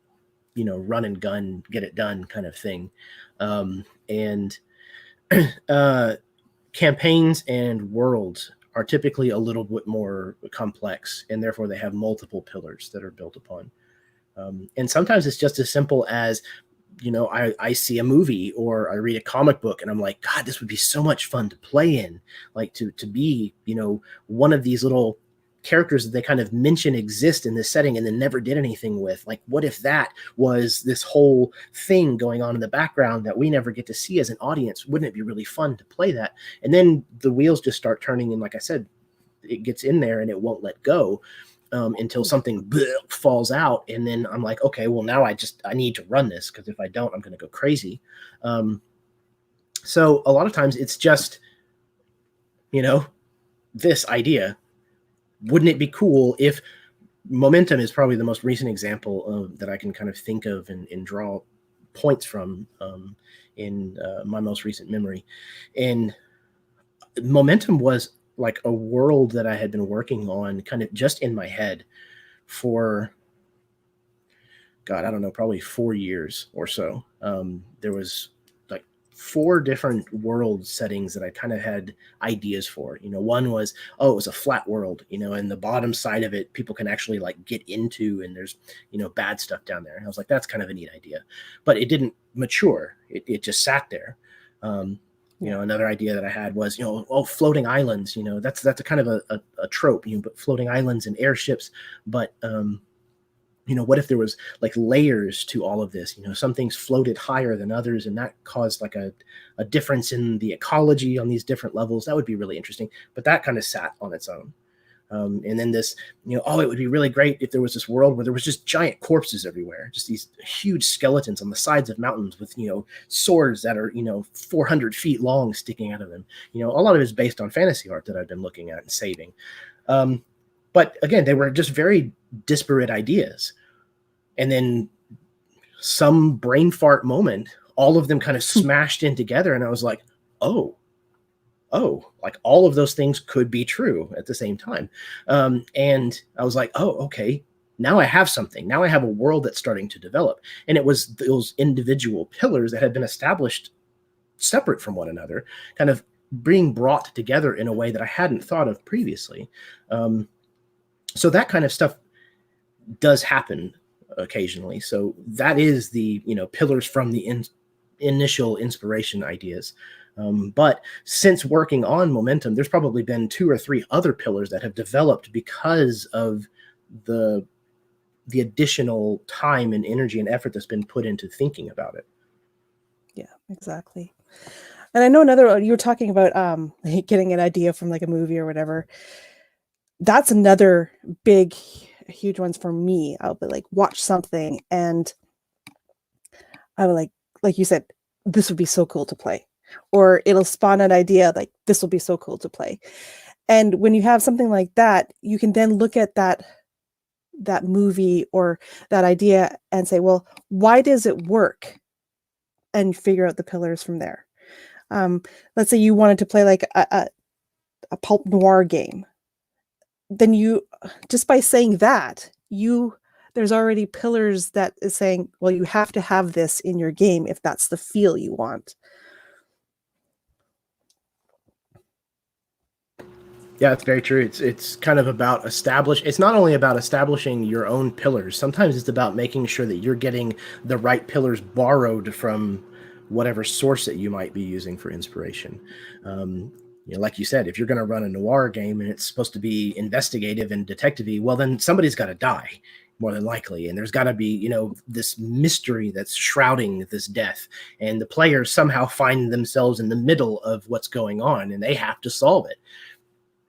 run and gun, get it done kind of thing. And uh, campaigns and worlds are typically a little bit more complex, and therefore they have multiple pillars that are built upon. And sometimes it's just as simple as, I see a movie or I read a comic book and I'm like, God, this would be so much fun to play in, like to be, one of these little characters that they kind of mention exist in this setting and then never did anything with. Like, what if that was this whole thing going on in the background that we never get to see as an audience? Wouldn't it be really fun to play that? And then the wheels just start turning. And like I said, it gets in there and it won't let go. Until something falls out, and then I'm like, okay, well now I need to run this, because if I don't, I'm going to go crazy. Um, so a lot of times it's just, you know this idea. Wouldn't it be cool if momentum is probably the most recent example that I can kind of think of and draw points from, in my most recent memory. And momentum was like a world that I had been working on kind of just in my head for, God, I don't know, probably 4 years or so. There was like four different world settings that I kind of had ideas for. One was, oh, it was a flat world, and the bottom side of it, people can actually like get into, and there's, bad stuff down there. And I was like, that's kind of a neat idea, but it didn't mature. It just sat there.
Yeah.
Another idea that I had was, oh, floating islands. That's a kind of a trope. But floating islands and airships, but what if there was like layers to all of this? Some things floated higher than others, and that caused like a difference in the ecology on these different levels. That would be really interesting, but that kind of sat on its own. And then this, oh, it would be really great if there was this world where there was just giant corpses everywhere, just these huge skeletons on the sides of mountains with, swords that are, 400 feet long sticking out of them. A lot of it is based on fantasy art that I've been looking at and saving. But again, they were just very disparate ideas. And then some brain fart moment, all of them kind of smashed in together. And I was like, oh, like all of those things could be true at the same time. And I was like, oh, okay, now I have something. Now I have a world that's starting to develop. And it was those individual pillars that had been established separate from one another, kind of being brought together in a way that I hadn't thought of previously. So that kind of stuff does happen occasionally. So that is the, pillars from the initial inspiration ideas. But since working on Momentum, there's probably been 2 or 3 other pillars that have developed because of the additional time and energy and effort that's been put into thinking about it.
Yeah, exactly. And I know you were talking about getting an idea from like a movie or whatever. That's another big, huge ones for me. I'll be like, watch something and I would like you said, this would be so cool to play. Or it'll spawn an idea like this will be so cool to play. And when you have something like that, you can then look at that movie or that idea and say, well, why does it work? And figure out the pillars from there. Let's say you wanted to play like a pulp noir game. Then you, just by saying that, there's already pillars that is saying, well, you have to have this in your game if that's the feel you want.
Yeah, it's very true. It's kind of about it's not only about establishing your own pillars. Sometimes it's about making sure that you're getting the right pillars borrowed from whatever source that you might be using for inspiration. Like you said, if you're going to run a noir game and it's supposed to be investigative and detective-y, well, then somebody's got to die, more than likely. And there's got to be, this mystery that's shrouding this death. And the players somehow find themselves in the middle of what's going on and they have to solve it.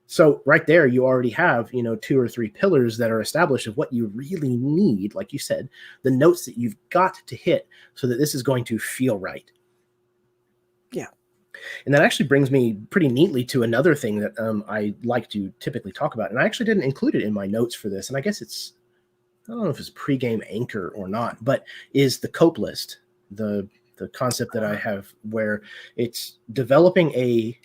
So right there, you already have, 2 or 3 pillars that are established of what you really need, like you said, the notes that you've got to hit so that this is going to feel right.
Yeah.
And that actually brings me pretty neatly to another thing that I like to typically talk about. And I actually didn't include it in my notes for this. And I guess I don't know if it's pregame anchor or not, but is the cope list, the concept that I have where it's developing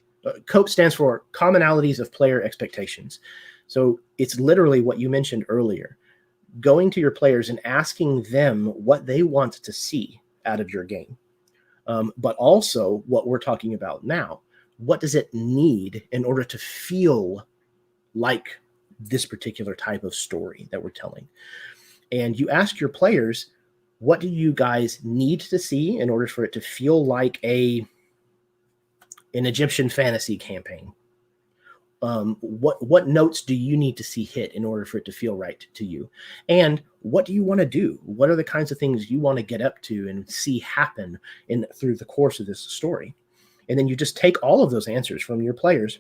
COPE stands for commonalities of player expectations. So it's literally what you mentioned earlier, going to your players and asking them what they want to see out of your game. But also what we're talking about now, what does it need in order to feel like this particular type of story that we're telling? And you ask your players, what do you guys need to see in order for it to feel like an Egyptian fantasy campaign? What notes do you need to see hit in order for it to feel right to you? And what do you want to do? What are the kinds of things you want to get up to and see happen through the course of this story? And then you just take all of those answers from your players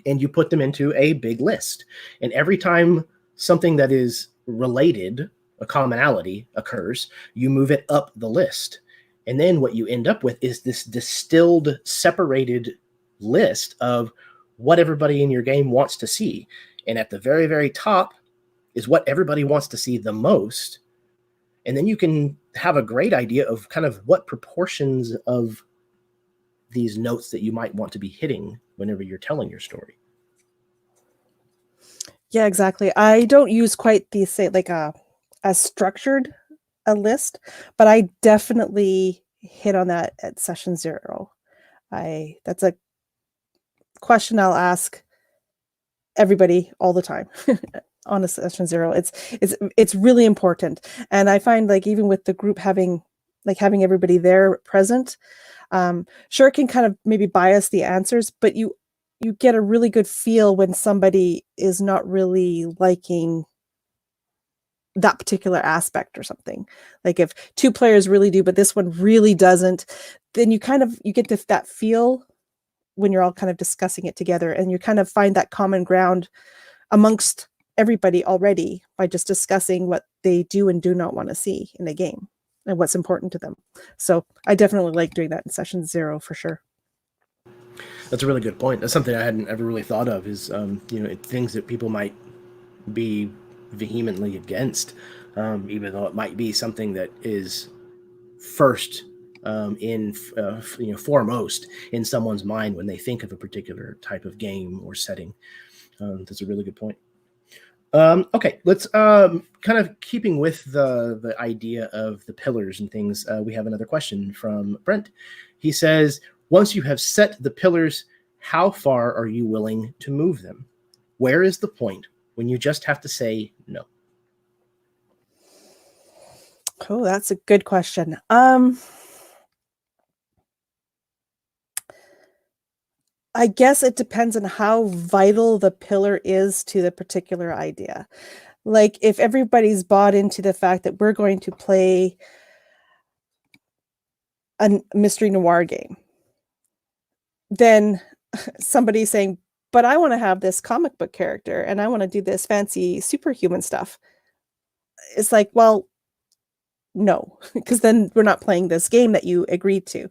and you put them into a big list. And every time something that is related, a commonality occurs, you move it up the list. And then what you end up with is this distilled, separated list of what everybody in your game wants to see. And at the very, very top is what everybody wants to see the most. And then you can have a great idea of kind of what proportions of these notes that you might want to be hitting whenever you're telling your story.
Yeah, exactly. I don't use quite the like as structured a list, but I definitely hit on that at session 0. That's a question I'll ask everybody all the time on a session 0. It's really important. And I find like even with the group having everybody there present, sure it can kind of maybe bias the answers, but you get a really good feel when somebody is not really liking that particular aspect or something. Like if 2 players really do, but this one really doesn't, then you get that feel when you're all kind of discussing it together, and you kind of find that common ground amongst everybody already by just discussing what they do and do not want to see in a game and what's important to them. So I definitely like doing that in session 0 for sure.
That's a really good point. That's something I hadn't ever really thought of is, things that people might be vehemently against, even though it might be something that is first foremost in someone's mind when they think of a particular type of game or setting. That's a really good point. Okay, let's kind of keeping with the idea of the pillars and things. We have another question from Brent. He says, once you have set the pillars, how far are you willing to move them? Where is the point when you just have to say no?
Oh, that's a good question. I guess it depends on how vital the pillar is to the particular idea. Like if everybody's bought into the fact that we're going to play a mystery noir game, then somebody saying, but I want to have this comic book character and I want to do this fancy superhuman stuff. It's like, well, no, because then we're not playing this game that you agreed to.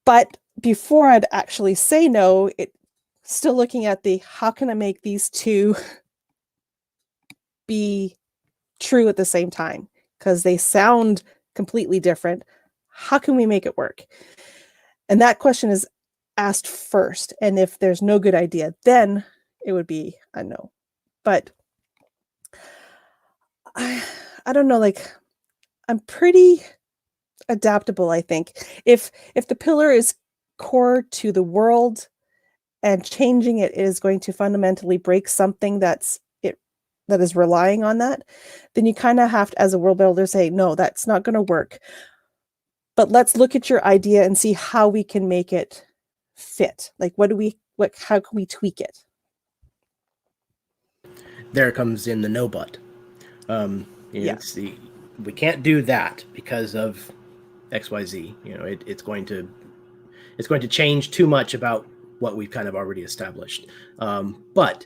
But before I'd actually say no, it still looking at the how can I make these two be true at the same time? Because they sound completely different. How can we make it work? And that question is asked first. And if there's no good idea, then it would be a no. But I don't know, like I'm pretty adaptable, I think. If the pillar is core to the world and changing it is going to fundamentally break something that is relying on that, then you kind of have to, as a world builder, say, no, that's not going to work. But let's look at your idea and see how we can make it fit. Like, how can we tweak it?
There comes in the no but.
Yeah.
We can't do that because of XYZ. It's going to change too much about what we've kind of already established. But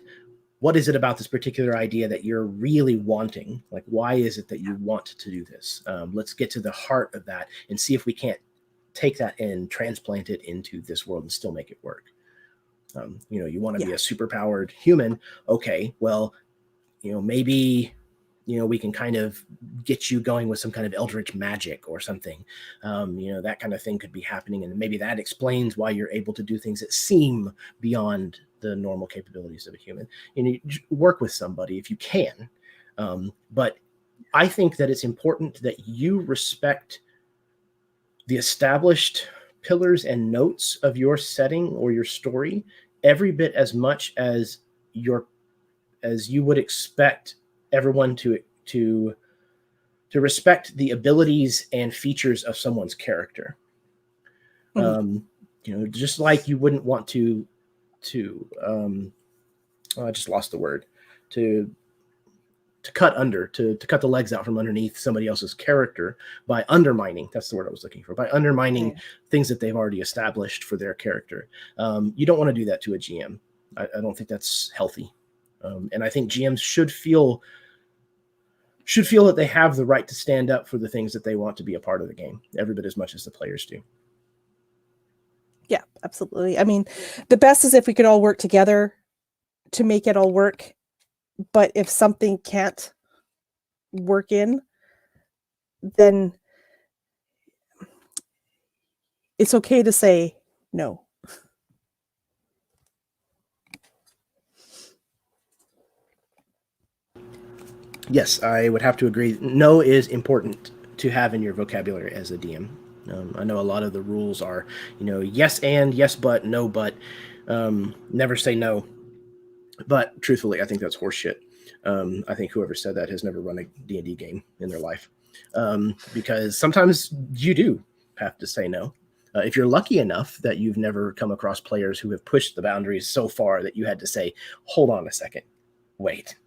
what is it about this particular idea that you're really wanting? Like, why is it that you want to do this? Let's get to the heart of that and see if we can't take that and transplant it into this world and still make it work. You want to be a superpowered human. Okay, well, maybe we can kind of get you going with some kind of eldritch magic or something. That kind of thing could be happening. And maybe that explains why you're able to do things that seem beyond the normal capabilities of a human. You work with somebody if you can. But I think that it's important that you respect the established pillars and notes of your setting or your story every bit as much as you would expect everyone to respect the abilities and features of someone's character. Just like you wouldn't want to I just lost the word, to cut the legs out from underneath somebody else's character by undermining. That's the word I was looking for. By undermining things that they've already established for their character. You don't want to do that to a GM. I don't think that's healthy. And I think GMs should feel that they have the right to stand up for the things that they want to be a part of the game, every bit as much as the players do.
Yeah, absolutely. I mean, the best is if we could all work together to make it all work. But if something can't work in, then it's okay to say no.
Yes, I would have to agree. No is important to have in your vocabulary as a DM. I know a lot of the rules are, yes and, yes but, no but, never say no. But truthfully, I think that's horseshit. I think whoever said that has never run a D&D game in their life. Because sometimes you do have to say no. If you're lucky enough that you've never come across players who have pushed the boundaries so far that you had to say, hold on a second, wait,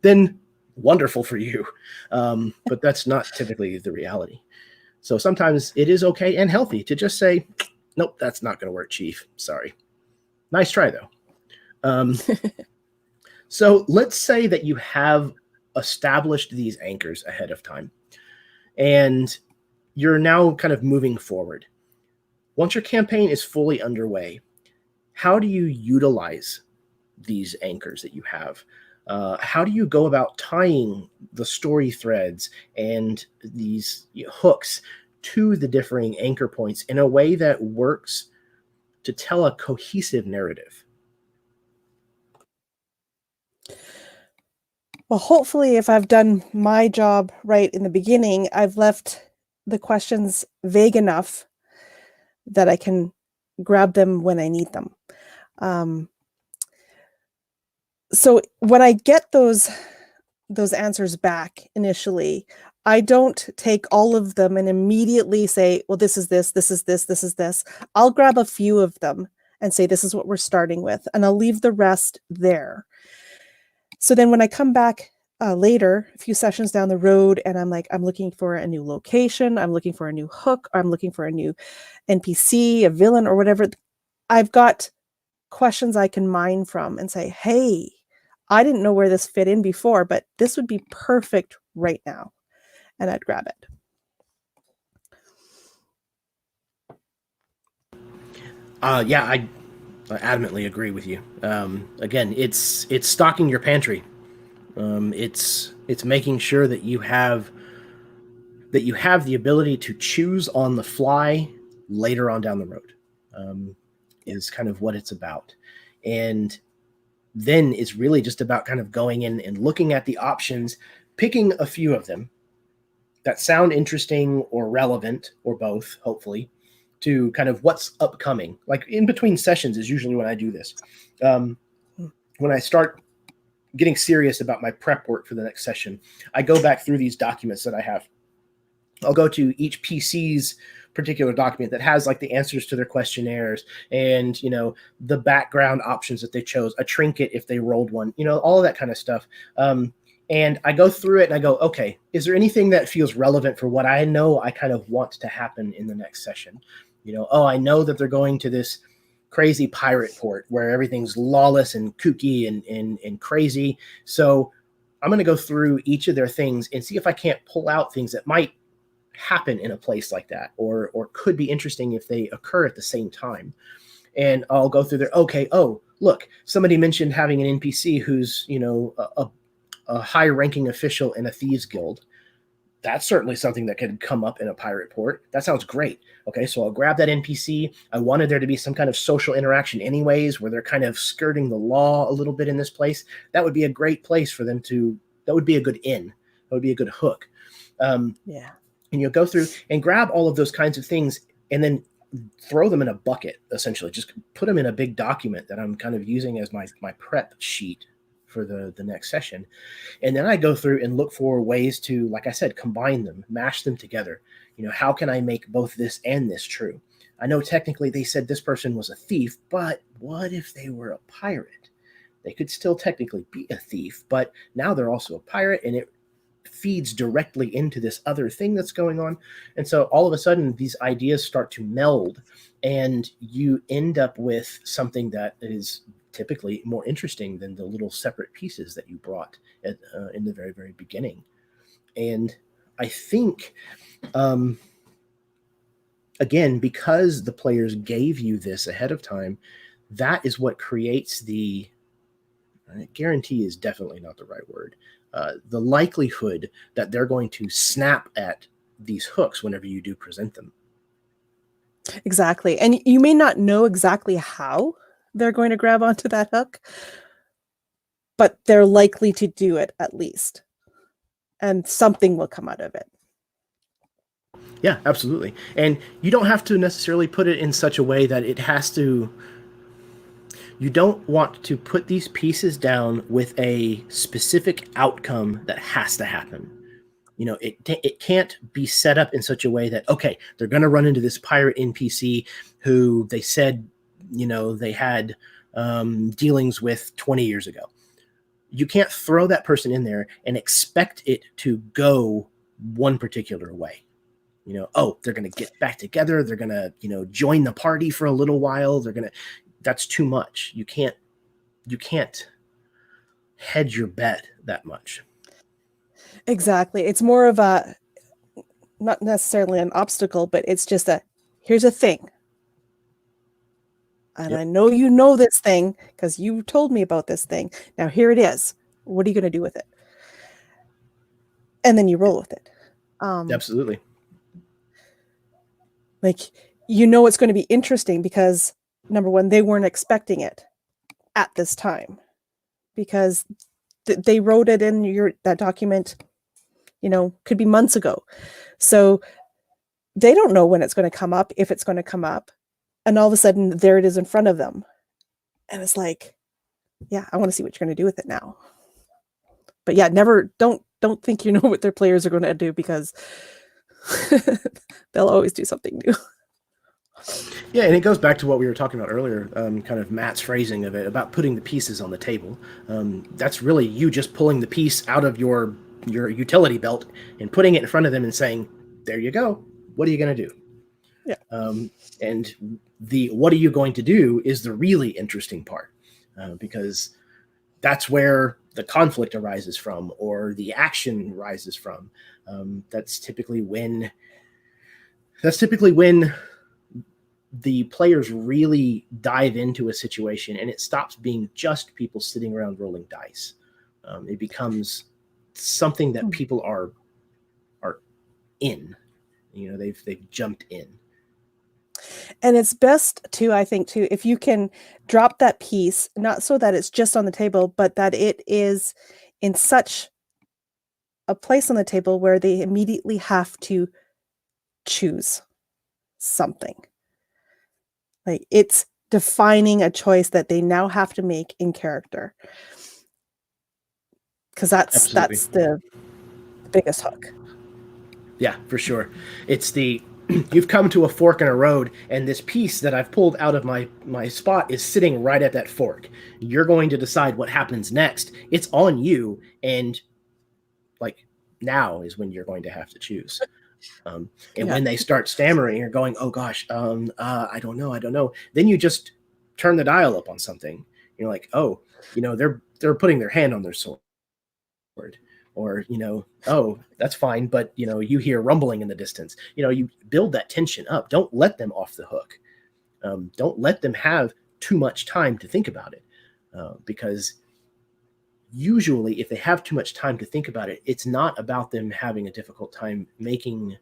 then wonderful for you. But that's not typically the reality. So sometimes it is okay and healthy to just say, nope, that's not going to work, Chief. Sorry. Nice try, though. So let's say that you have established these anchors ahead of time, and you're now kind of moving forward. Once your campaign is fully underway, how do you utilize these anchors that you have? How do you go about tying the story threads and these hooks to the differing anchor points in a way that works to tell a cohesive narrative?
Well, hopefully, if I've done my job right in the beginning, I've left the questions vague enough that I can grab them when I need them. So when I get those answers back initially, I don't take all of them and immediately say, well, this is this, this is this, this is this. I'll grab a few of them and say, this is what we're starting with, and I'll leave the rest there. So then when I come back later, a few sessions down the road, and I'm like, I'm looking for a new location, I'm looking for a new hook, or I'm looking for a new NPC, a villain, or whatever, I've got questions I can mine from and say, hey, I didn't know where this fit in before, but this would be perfect right now. And I'd grab it.
Yeah, I adamantly agree with you. Again, it's stocking your pantry. It's making sure that you have the ability to choose on the fly later on down the road. Is kind of what it's about, and then it's really just about kind of going in and looking at the options, picking a few of them that sound interesting or relevant or both, hopefully, to kind of what's upcoming. Like in between sessions is usually when I do this. When I start getting serious about my prep work for the next session, I go back through these documents that I have. I'll go to each PC's particular document that has like the answers to their questionnaires and, the background options that they chose, a trinket if they rolled one, all of that kind of stuff. And I go through it and I go, okay, is there anything that feels relevant for what I know I kind of want to happen in the next session? I know that they're going to this crazy pirate port where everything's lawless and kooky and crazy. So I'm going to go through each of their things and see if I can't pull out things that might happen in a place like that, or could be interesting if they occur at the same time. And I'll go through there. Okay, look, somebody mentioned having an NPC who's a high-ranking official in a thieves guild. That's certainly something that could come up in a pirate port. That sounds great. Okay, so I'll grab that NPC. I wanted there to be some kind of social interaction anyways, where they're kind of skirting the law a little bit in this place. That would be a great place for them to, that would be a good in. That would be a good hook.
Yeah.
And you'll go through and grab all of those kinds of things and then throw them in a bucket, essentially. Just put them in a big document that I'm kind of using as my prep sheet for the next session. And then I go through and look for ways to, like I said, combine them, mash them together. How can I make both this and this true? I know technically they said this person was a thief, but what if they were a pirate? They could still technically be a thief, but now they're also a pirate, and it feeds directly into this other thing that's going on. And so all of a sudden these ideas start to meld, and you end up with something that is typically more interesting than the little separate pieces that you brought in the very, very beginning. And I think, again, because the players gave you this ahead of time, that is what creates the guarantee is definitely not the right word. The likelihood that they're going to snap at these hooks whenever you do present them.
Exactly. And you may not know exactly how they're going to grab onto that hook, but they're likely to do it at least. And something will come out of it.
Yeah, absolutely. And you don't have to necessarily put it in such a way that it has to. You don't want to put these pieces down with a specific outcome that has to happen. It can't be set up in such a way that, okay, they're going to run into this pirate NPC who they said, they had dealings with 20 years ago. You can't throw that person in there and expect it to go one particular way. They're going to get back together. They're going to, join the party for a little while. That's too much. You can't hedge your bet that much.
Exactly. It's more of a, not necessarily an obstacle, but it's just here's a thing. And yep. I know you know this thing because you told me about this thing. Now here it is. What are you going to do with it? And then you roll with it.
Absolutely.
Like, it's going to be interesting because, number one, they weren't expecting it at this time because they wrote it in that document, could be months ago. So they don't know when it's going to come up, if it's going to come up. And all of a sudden, there it is in front of them. And it's like, yeah, I want to see what you're going to do with it now. But yeah, never don't think you know what their players are going to do, because they'll always do something new.
Yeah, and it goes back to what we were talking about earlier, kind of Matt's phrasing of it about putting the pieces on the table. That's really you just pulling the piece out of your utility belt and putting it in front of them and saying, "There you go. What are you going to do?"
Yeah.
And the "what are you going to do" is the really interesting part, because that's where the conflict arises from, or the action rises from. That's typically when the players really dive into a situation and it stops being just people sitting around rolling dice. It becomes something that people are in. They've jumped in.
And it's best too, I think, too, if you can drop that piece, not so that it's just on the table, but that it is in such a place on the table where they immediately have to choose something. Like, it's defining a choice that they now have to make in character. Because that's the biggest hook.
Yeah, for sure. It's the you've come to a fork in a road, and this piece that I've pulled out of my spot is sitting right at that fork. You're going to decide what happens next. It's on you, and like now is when you're going to have to choose. And when they start stammering, you're going, "Oh gosh, I don't know." Then you just turn the dial up on something. You're like, "Oh, they're putting their hand on their sword." Or oh, that's fine, but you hear rumbling in the distance. You build that tension up. Don't let them off the hook. Don't let them have too much time to think about it, because usually if they have too much time to think about it, it's not about them having a difficult time making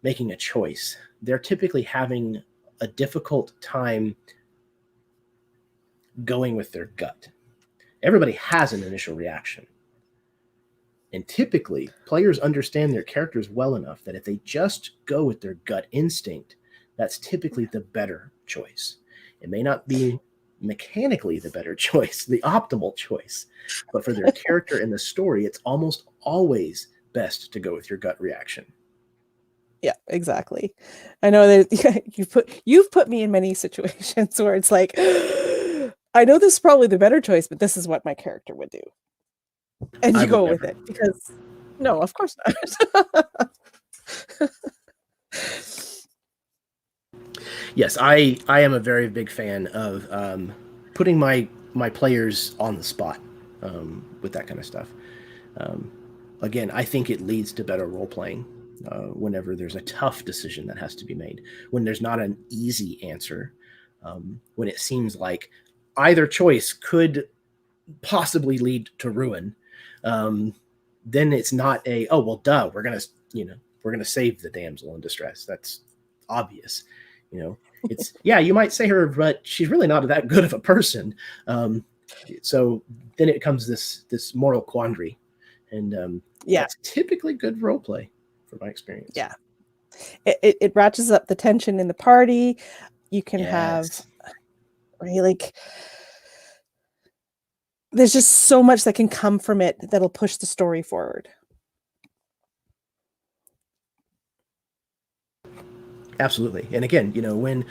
a choice. They're typically having a difficult time going with their gut. Everybody has an initial reaction. And typically, players understand their characters well enough that if they just go with their gut instinct, that's typically the better choice. It may not be mechanically the better choice, the optimal choice, but for their character and the story, it's almost always best to go with your gut reaction.
Yeah, exactly. I know that you've put me in many situations where it's like, I know this is probably the better choice, but this is what my character would do. And you go with it, because no, of course not.
Yes, I am a very big fan of putting my players on the spot with that kind of stuff. Again, I think it leads to better role playing whenever there's a tough decision that has to be made, when there's not an easy answer, when it seems like either choice could possibly lead to ruin. Then it's not oh well, duh, we're gonna save the damsel in distress. That's obvious. It's yeah, you might say her, but she's really not that good of a person. So then it becomes this moral quandary, and that's typically good role play from my experience.
Yeah, it ratchets up the tension in the party. You can have really there's just so much that can come from it that'll push the story forward.
Absolutely. And again, when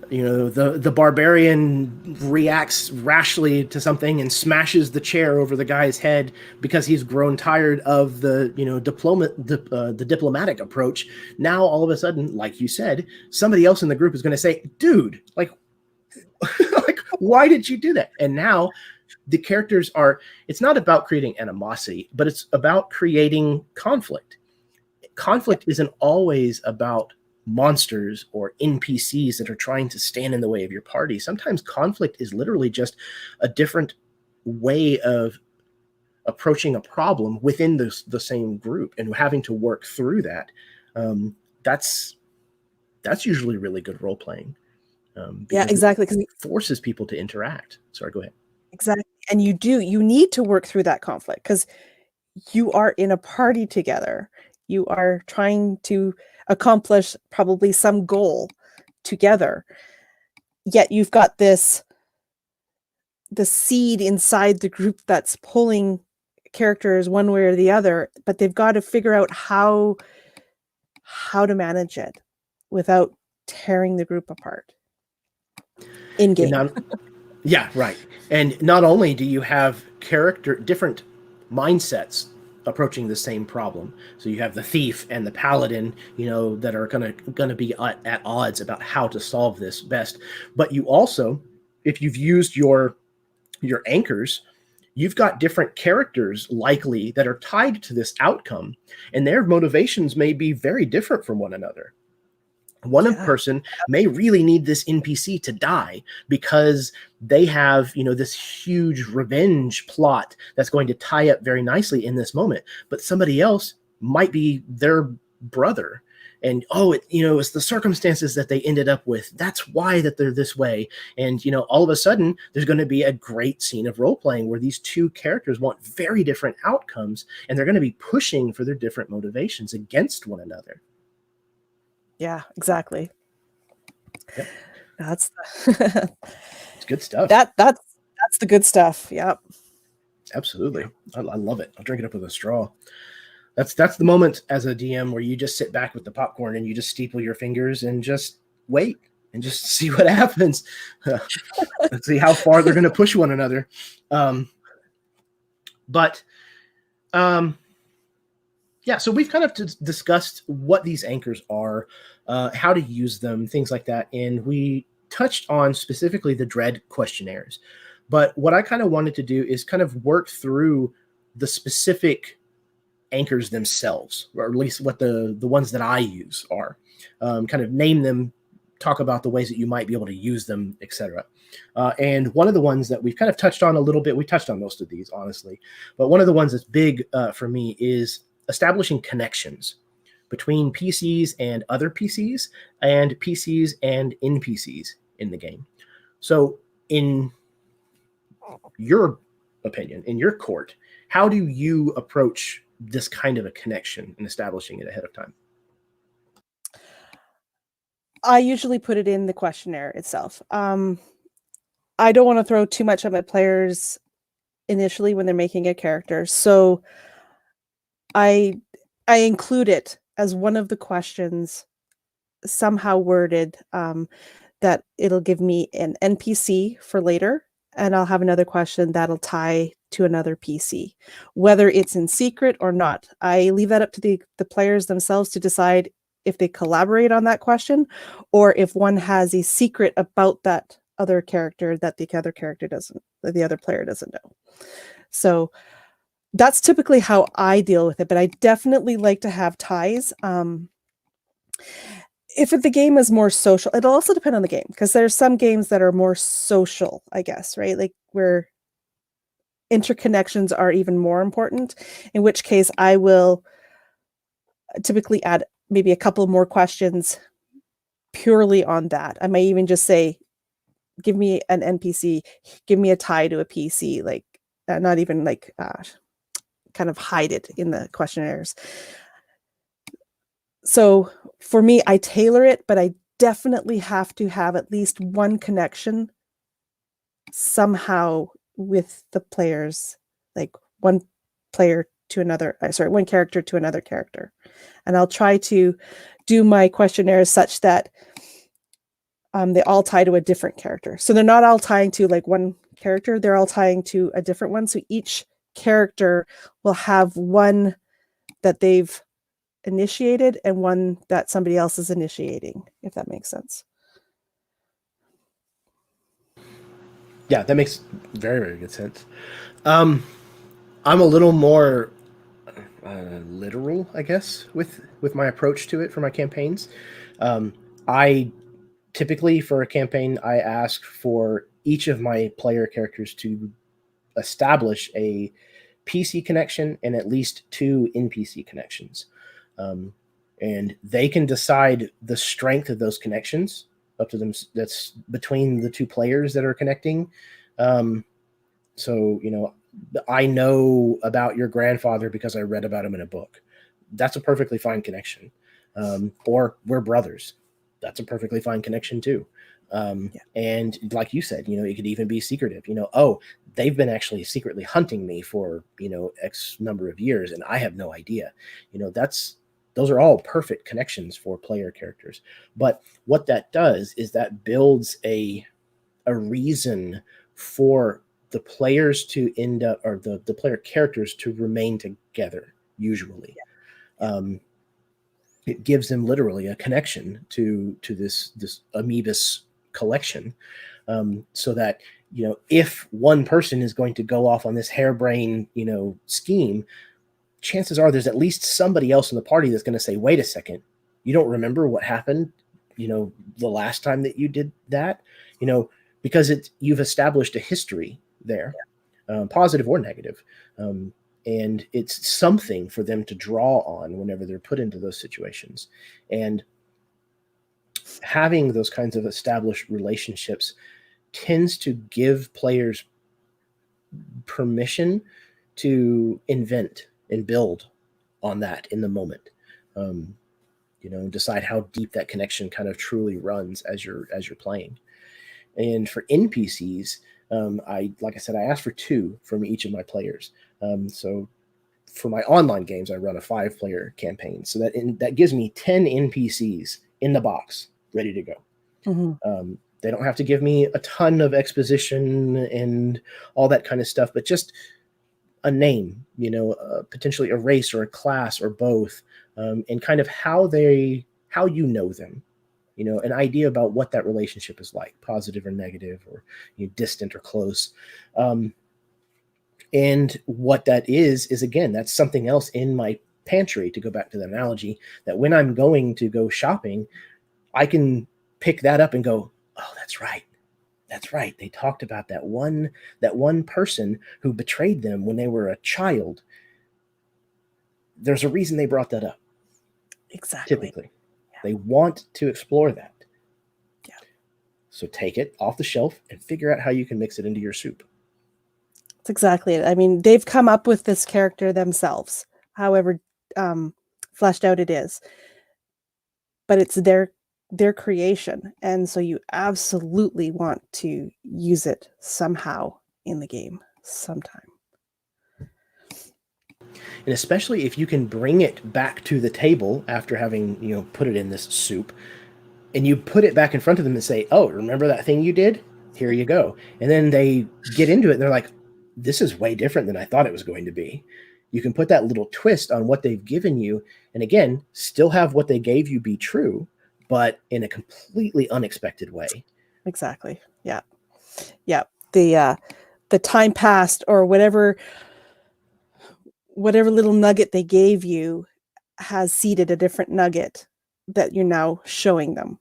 the barbarian reacts rashly to something and smashes the chair over the guy's head because he's grown tired of the the diplomatic approach, now all of a sudden, like you said, somebody else in the group is going to say, "Dude, like like why did you do that?" And now the characters it's not about creating animosity, but it's about creating conflict. Conflict isn't always about monsters or NPCs that are trying to stand in the way of your party. Sometimes conflict is literally just a different way of approaching a problem within the same group and having to work through that. That's usually really good role playing.
Yeah, exactly. Because
it forces people to interact. Sorry, go ahead.
Exactly. And you need to work through that conflict, because you are in a party together. You are trying to accomplish probably some goal together. Yet you've got this the seed inside the group that's pulling characters one way or the other, but they've got to figure out how to manage it without tearing the group apart in game.
Yeah, right. And not only do you have different mindsets approaching the same problem. So you have the thief and the paladin, that are gonna be at odds about how to solve this best. But you also, if you've used your anchors, you've got different characters likely that are tied to this outcome, and their motivations may be very different from one another. One person may really need this NPC to die because they have, this huge revenge plot that's going to tie up very nicely in this moment. But somebody else might be their brother. And, it's the circumstances that they ended up with. That's why that they're this way. And, all of a sudden, there's going to be a great scene of role-playing where these two characters want very different outcomes, and they're going to be pushing for their different motivations against one another.
Yeah, exactly.
Yep.
That's
it's good stuff.
That's the good stuff. Yep.
Absolutely. I love it. I'll drink it up with a straw. That's the moment as a DM where you just sit back with the popcorn and you just steeple your fingers and just wait and just see what happens. Let's see how far they're going to push one another. Yeah, so we've kind of discussed what these anchors are, how to use them, things like that. And we touched on specifically the dread questionnaires. But what I kind of wanted to do is kind of work through the specific anchors themselves, or at least what the ones that I use are. Kind of name them, talk about the ways that you might be able to use them, etc. And one of the ones that we've kind of touched on a little bit, we touched on most of these, honestly. But one of the ones that's big for me is establishing connections between PCs and other PCs and PCs and NPCs in the game. So in your opinion, in your court, how do you approach this kind of a connection and establishing it ahead of time?
I usually put it in the questionnaire itself. I don't want to throw too much at my players initially when they're making a character. So I include it as one of the questions, somehow worded, that it'll give me an NPC for later, and I'll have another question that'll tie to another PC, whether it's in secret or not. I leave that up to the players themselves to decide if they collaborate on that question, or if one has a secret about that other character that the other character doesn't, that the other player doesn't know. So that's typically how I deal with it, but I definitely like to have ties. If the game is more social, it'll also depend on the game, because there's some games that are more social, I guess, right? Like where interconnections are even more important, in which case I will typically add maybe a couple more questions purely on that. I may even just say, give me an NPC, give me a tie to a PC, like not even like kind of hide it in the questionnaires. So for me, I tailor it, but I definitely have to have at least one connection somehow with the players, like one player to another, one character to another character. And I'll try to do my questionnaires such that they all tie to a different character. So they're not all tying to like one character, they're all tying to a different one. So each character will have one that they've initiated and one that somebody else is initiating, if that makes sense.
Yeah, that makes very, very good sense. I'm a little more literal, I guess, with my approach to it for my campaigns. I typically, for a campaign, I ask for each of my player characters to establish a PC connection and at least 2 NPC connections. And they can decide the strength of those connections up to them. That's between the 2 players that are connecting. So, I know about your grandfather because I read about him in a book. That's a perfectly fine connection. Or we're brothers. That's a perfectly fine connection too. And like you said, it could even be secretive. Oh, they've been actually secretly hunting me for X number of years, and I have no idea. Those are all perfect connections for player characters. But what that does is that builds a reason for the players to end up, or the player characters to remain together. Usually, it gives them literally a connection to this amoebus collection, so that if one person is going to go off on this harebrained scheme, chances are there's at least somebody else in the party that's going to say, wait a second, you don't remember what happened the last time that you did that, because you've established a history there, positive or negative, and it's something for them to draw on whenever they're put into those situations. And having those kinds of established relationships tends to give players permission to invent and build on that in the moment, and decide how deep that connection kind of truly runs as you're playing. And for NPCs, like I said, I asked for 2 from each of my players. So for my online games, I run a 5-player campaign, so that gives me 10 NPCs in the box ready to go.
Mm-hmm.
They don't have to give me a ton of exposition and all that kind of stuff, but just a name, potentially a race or a class or both, and kind of how you know them, an idea about what that relationship is like, positive or negative, or distant or close. And what that is again, that's something else in my pantry, to go back to the analogy, that when I'm going to go shopping, I can pick that up and go, oh, that's right. That's right. They talked about that one person who betrayed them when they were a child. There's a reason they brought that up.
Exactly.
Typically, they want to explore that.
Yeah.
So take it off the shelf and figure out how you can mix it into your soup.
That's exactly it. I mean, they've come up with this character themselves, however fleshed out it is. But it's their creation, and so you absolutely want to use it somehow in the game sometime.
And especially if you can bring it back to the table after having put it in this soup, and you put it back in front of them and say, oh, remember that thing you did? Here you go. And then they get into it and they're like, this is way different than I thought it was going to be. You can put that little twist on what they've given you, and again, still have what they gave you be true, but in a completely unexpected way.
Exactly. Yeah. The time passed, or whatever little nugget they gave you has seeded a different nugget that you're now showing them.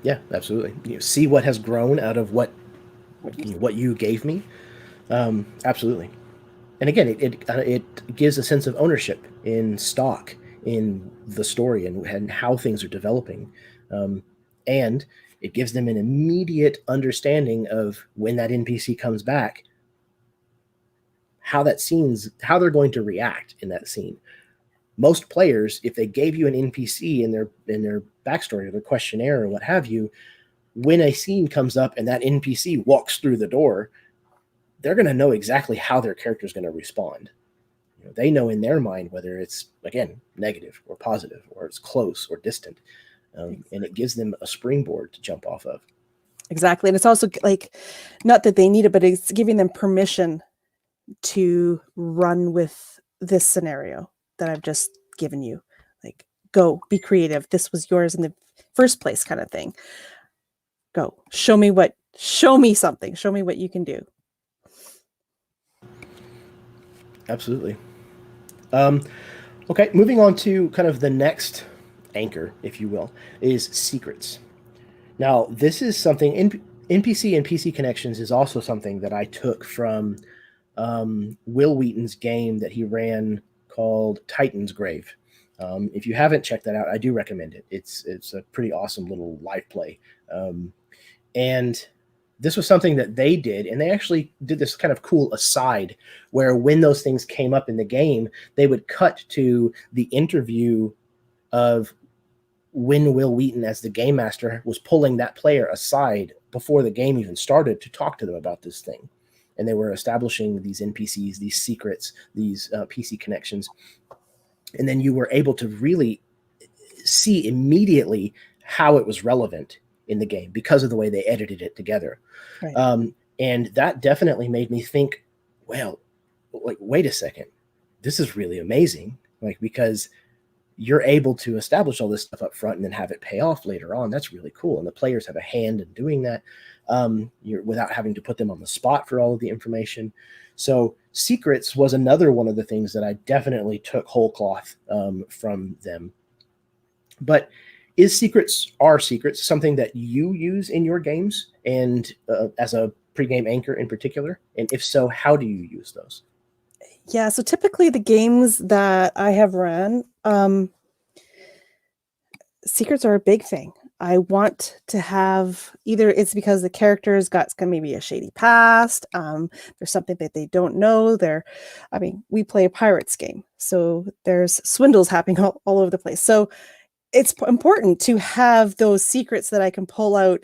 Yeah, absolutely. See what has grown out of what you gave me. Absolutely. And again, it gives a sense of ownership in stock in the story, and how things are developing, and it gives them an immediate understanding of, when that NPC comes back, how they're going to react in that scene. Most players, if they gave you an NPC in their backstory or their questionnaire or what have you, when a scene comes up and that NPC walks through the door, they're going to know exactly how their character is going to respond. They know in their mind whether it's, again, negative or positive, or it's close or distant, and it gives them a springboard to jump off of.
Exactly. And it's also like, not that they need it, but it's giving them permission to run with this scenario that I've just given you. Like, go, be creative. This was yours in the first place, kind of thing. Go, show me something. Show me what you can do.
Absolutely. Okay, moving on to kind of the next anchor, if you will, is secrets. Now, this is something, NPC and PC connections is also something that I took from Will Wheaton's game that he ran called Titan's Grave. If you haven't checked that out, I do recommend it. It's a pretty awesome little live play. And this was something that they did, and they actually did this kind of cool aside where, when those things came up in the game, they would cut to the interview of when Will Wheaton, as the game master, was pulling that player aside before the game even started to talk to them about this thing. And they were establishing these NPCs, these secrets, these PC connections. And then you were able to really see immediately how it was relevant in the game because of the way they edited it together.
Right.
And that definitely made me think, well, like, wait a second, this is really amazing. Like, because you're able to establish all this stuff up front and then have it pay off later on. That's really cool. And the players have a hand in doing that, without having to put them on the spot for all of the information. So secrets was another one of the things that I definitely took whole cloth from them. But are secrets something that you use in your games and as a pregame anchor in particular? And if so, how do you use those?
Yeah, so typically the games that I have run, secrets are a big thing. I want to have, either it's because the character's got maybe a shady past, there's something that they don't know. We play a pirates game, so there's swindles happening all over the place. So it's important to have those secrets that I can pull out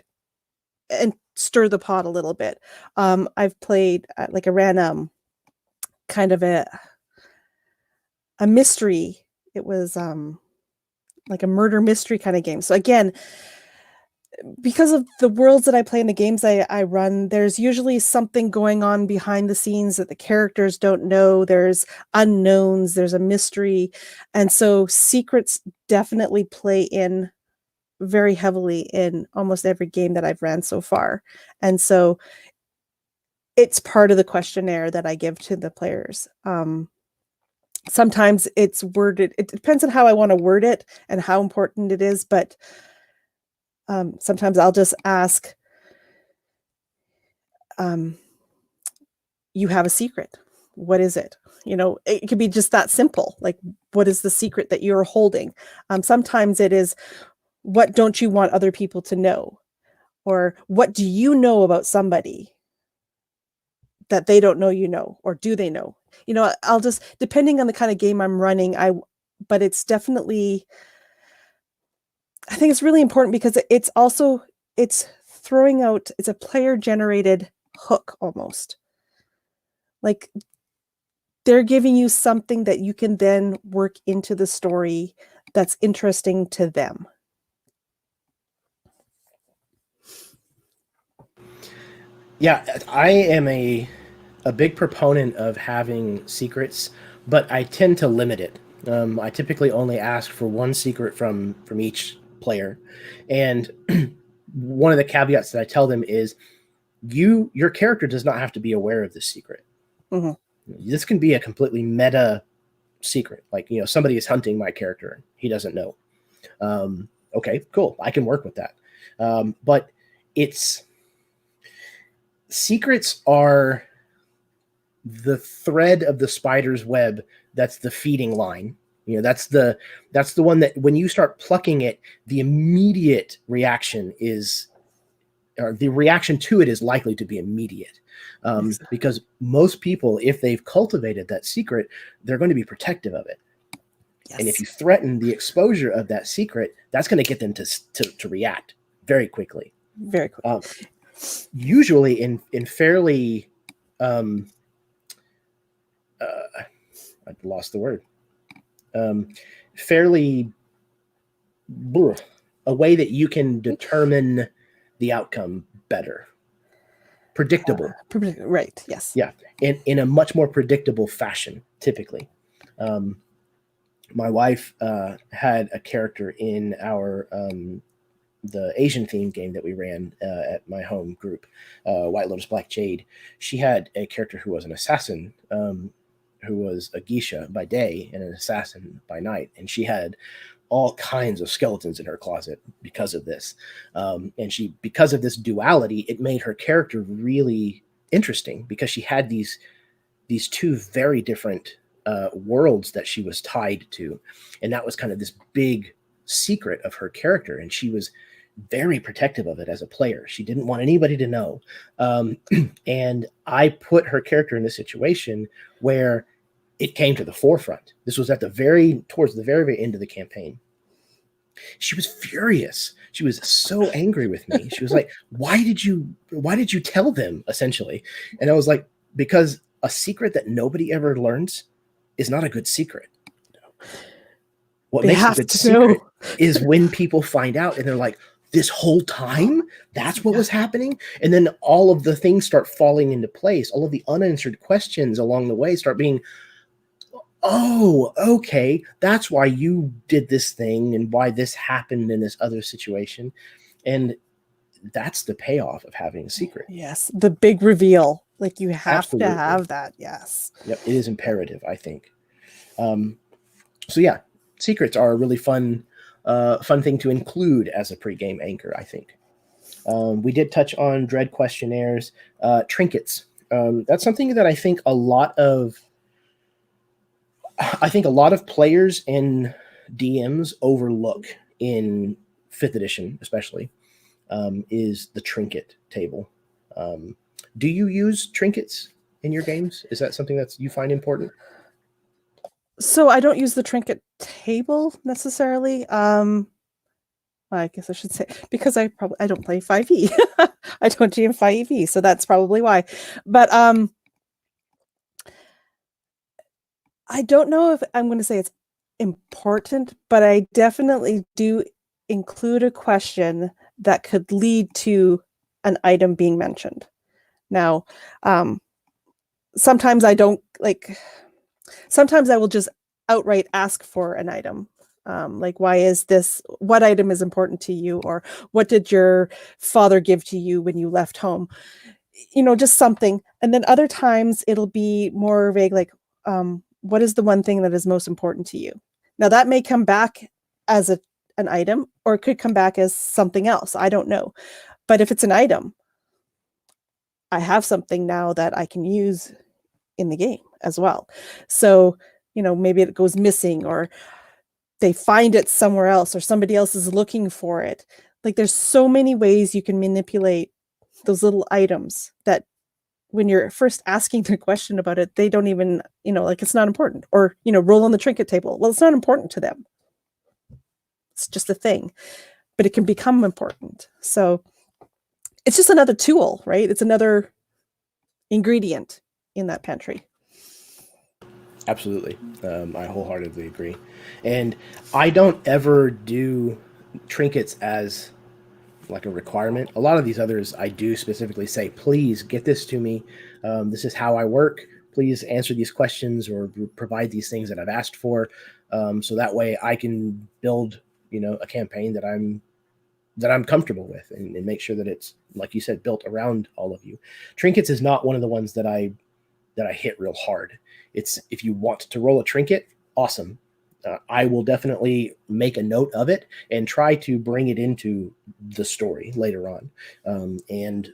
and stir the pot a little bit. I've played like a random kind of a mystery. It was like a murder mystery kind of game. So again, because of the worlds that I play and the games I run, there's usually something going on behind the scenes that the characters don't know. There's unknowns, there's a mystery. And so secrets definitely play in very heavily in almost every game that I've ran so far. And so it's part of the questionnaire that I give to the players. Sometimes it's worded, it depends on how I want to word it and how important it is, but sometimes I'll just ask, you have a secret. What is it? It could be just that simple. Like, what is the secret that you're holding? Sometimes it is, what don't you want other people to know? Or what do you know about somebody that they don't know you know? Or do they know? I'll just, depending on the kind of game I'm running, but it's definitely, I think it's really important because it's throwing out, it's a player generated hook almost. Like, they're giving you something that you can then work into the story that's interesting to them.
Yeah, I am a big proponent of having secrets, but I tend to limit it. I typically only ask for one secret from each player, and one of the caveats that I tell them is, your character does not have to be aware of this secret.
Mm-hmm.
This can be a completely meta secret, like, somebody is hunting my character and he doesn't know. Okay, cool, I can work with that. But secrets are the thread of the spider's web. That's the feeding line. That's the one that when you start plucking it, the immediate reaction is, or the reaction to it is likely to be immediate. Because most people, if they've cultivated that secret, they're going to be protective of it. Yes. And if you threaten the exposure of that secret, that's going to get them to react very quickly.
Very quickly.
Usually in fairly, I lost the word. Fairly, a way that you can determine the outcome better. Predictable.
Right, yes.
Yeah, in a much more predictable fashion, typically. My wife had a character in our the Asian themed game that we ran at my home group, White Lotus Black Jade. She had a character who was an assassin, who was a geisha by day and an assassin by night. And she had all kinds of skeletons in her closet because of this. And because of this duality, it made her character really interesting because she had these two very different worlds that she was tied to. And that was kind of this big secret of her character. And she was very protective of it as a player. She didn't want anybody to know. And I put her character in a situation where it came to the forefront. This was towards the very, very end of the campaign. She was furious. She was so angry with me. She was like, why did you tell them, essentially? And I was like, because a secret that nobody ever learns is not a good secret. What
They
makes a
have
good
to know.
secret is when people find out and they're like, this whole time, that's what was happening. And then all of the things start falling into place. All of the unanswered questions along the way start being, oh, okay, that's why you did this thing and why this happened in this other situation. And that's the payoff of having a secret.
Yes, the big reveal. Like you have
Absolutely.
to have that. Yes.
Yep, it is imperative, I think. So yeah, secrets are a really fun thing to include as a pregame anchor, I think. We did touch on dread questionnaires, trinkets. That's something that I think a lot of players and DMs overlook in 5th edition, especially, is the trinket table. Do you use trinkets in your games? Is that something that you find important?
So I don't use the trinket table necessarily. I guess I should say because I don't play 5e. I don't GM 5e, so that's probably why. But I don't know if I'm going to say it's important, but I definitely do include a question that could lead to an item being mentioned. Now, sometimes I don't like. Sometimes I will just outright ask for an item. Like, why is this? What item is important to you, or what did your father give to you when you left home? Just something. And then other times it'll be more vague, like, what is the one thing that is most important to you? Now that may come back as an item, or it could come back as something else. I don't know. But if it's an item, I have something now that I can use in the game as well. So, maybe it goes missing, or they find it somewhere else, or somebody else is looking for it. Like there's so many ways you can manipulate those little items that when you're first asking the question about it, they don't even, like it's not important. Or, roll on the trinket table. Well, it's not important to them. It's just a thing, but it can become important. So it's just another tool, right? It's another ingredient in that pantry.
Absolutely. I wholeheartedly agree. And I don't ever do trinkets as like a requirement. A lot of these others, I do specifically say, please get this to me. This is how I work. Please answer these questions or provide these things that I've asked for. So that way I can build, a campaign that I'm comfortable with and make sure that it's, like you said, built around all of you. Trinkets is not one of the ones that I hit real hard. It's if you want to roll a trinket, awesome. I will definitely make a note of it and try to bring it into the story later on. And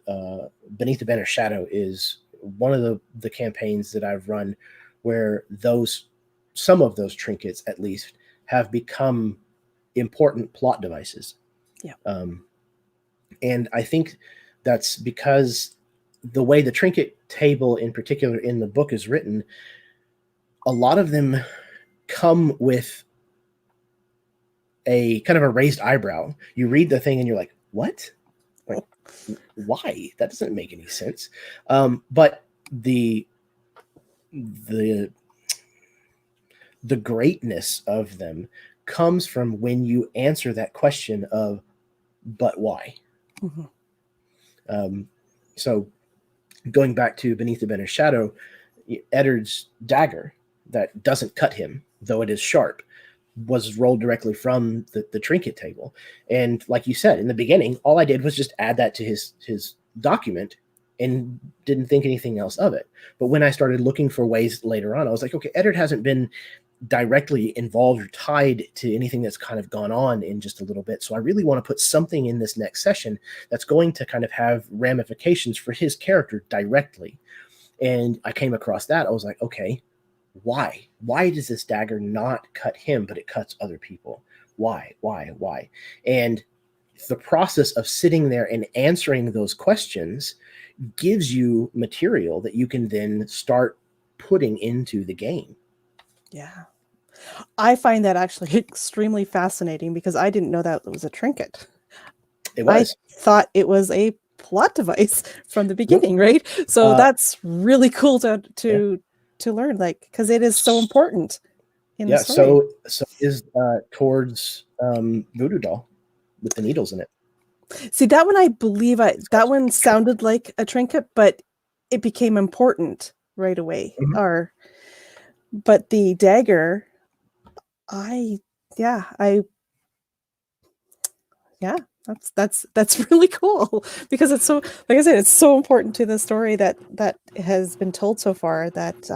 Beneath the Banner Shadow is one of the campaigns that I've run where some of those trinkets at least have become important plot devices.
Yeah.
And I think that's because the way the trinket table in particular in the book is written, a lot of them come with a kind of a raised eyebrow. You read the thing and you're like, what? Like, why? That doesn't make any sense. But the greatness of them comes from when you answer that question of, but why? Mm-hmm. So going back to Beneath the Banner Shadow, Eddard's dagger that doesn't cut him, though it is sharp, was rolled directly from the trinket table. And like you said, in the beginning, all I did was just add that to his document and didn't think anything else of it. But when I started looking for ways later on, I was like, okay, Eddard hasn't been directly involved or tied to anything that's kind of gone on in just a little bit. So I really want to put something in this next session that's going to kind of have ramifications for his character directly. And I came across that. I was like, okay, why? Why does this dagger not cut him, but it cuts other people? Why? And the process of sitting there and answering those questions gives you material that you can then start putting into the game.
Yeah. I find that actually extremely fascinating because I didn't know that it was a trinket.
It
I
was.
thought it was a plot device from the
Nope.
beginning, right? So
Uh,
that's really cool to
yeah.
learn, like, because it is so important in the
Yeah.
story.
So is towards Voodoo Doll with the needles in it.
See, that one I believe that one sounded like a trinket, but it became important right away.
Mhm.
Or, but the dagger, I yeah, I yeah, that's really cool because it's so, like I said, it's so important to the story that has been told so far, that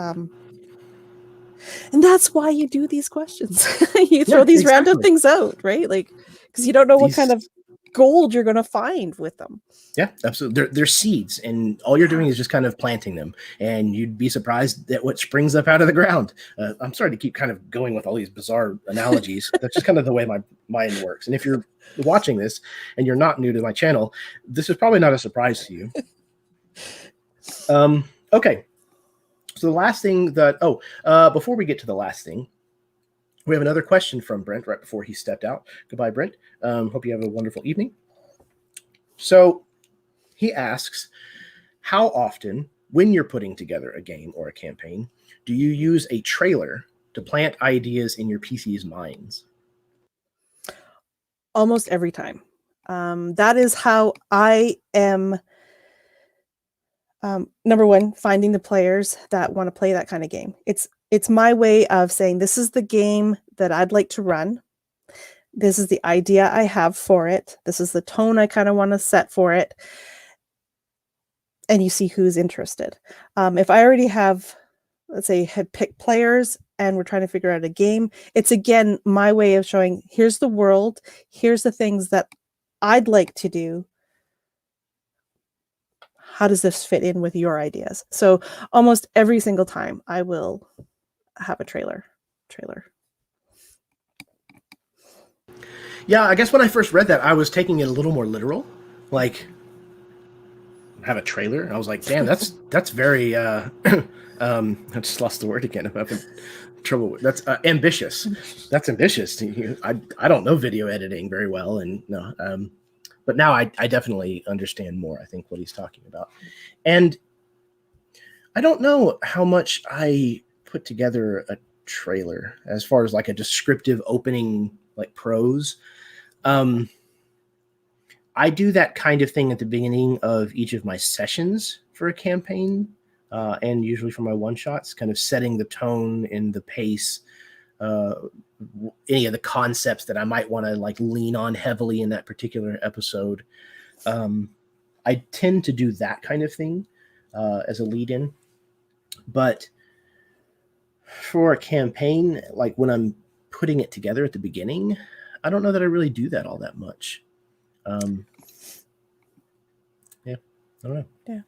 and that's why you do these questions. You throw
Yeah,
these random
exactly.
things out, right? Like, because you don't know what kind
These
of gold you're going to find with them.
Yeah, absolutely. They're seeds, and all you're
Yeah.
doing is just kind of planting them, and you'd be surprised at what springs up out of the ground. I'm sorry to keep kind of going with all these bizarre analogies. That's just kind of the way my mind works. And if you're watching this and you're not new to my channel, this is probably not a surprise to you. Okay, so the last thing that before we get to the last thing, we have another question from Brent right before he stepped out. Goodbye, Brent. Hope you have a wonderful evening. So he asks, how often, when you're putting together a game or a campaign, do you use a trailer to plant ideas in your PC's minds?
Almost every time. That is how I am. Number one, finding the players that want to play that kind of game. It's my way of saying, this is the game that I'd like to run. This is the idea I have for it. This is the tone I kind of want to set for it. And you see who's interested. If I already have, let's say, had picked players and we're trying to figure out a game, it's again my way of showing, here's the world, here's the things that I'd like to do. How does this fit in with your ideas? So almost every single time I will have a trailer.
Yeah, I guess when I first read that, I was taking it a little more literal. Like, have a trailer? And I was like, damn, that's very I just lost the word again. I'm having trouble with that's ambitious. That's ambitious. I don't know video editing very well, and no, but now I definitely understand more, I think, what he's talking about. And I don't know how much I put together a trailer as far as like a descriptive opening, like prose. Um, I do that kind of thing at the beginning of each of my sessions for a campaign, and usually for my one shots, kind of setting the tone and the pace, uh, any of the concepts that I might want to like lean on heavily in that particular episode. Um, I tend to do that kind of thing as a lead in. But for a campaign, like when I'm putting it together at the beginning, I don't know that I really do that all that much. Yeah, I don't know.
Yeah.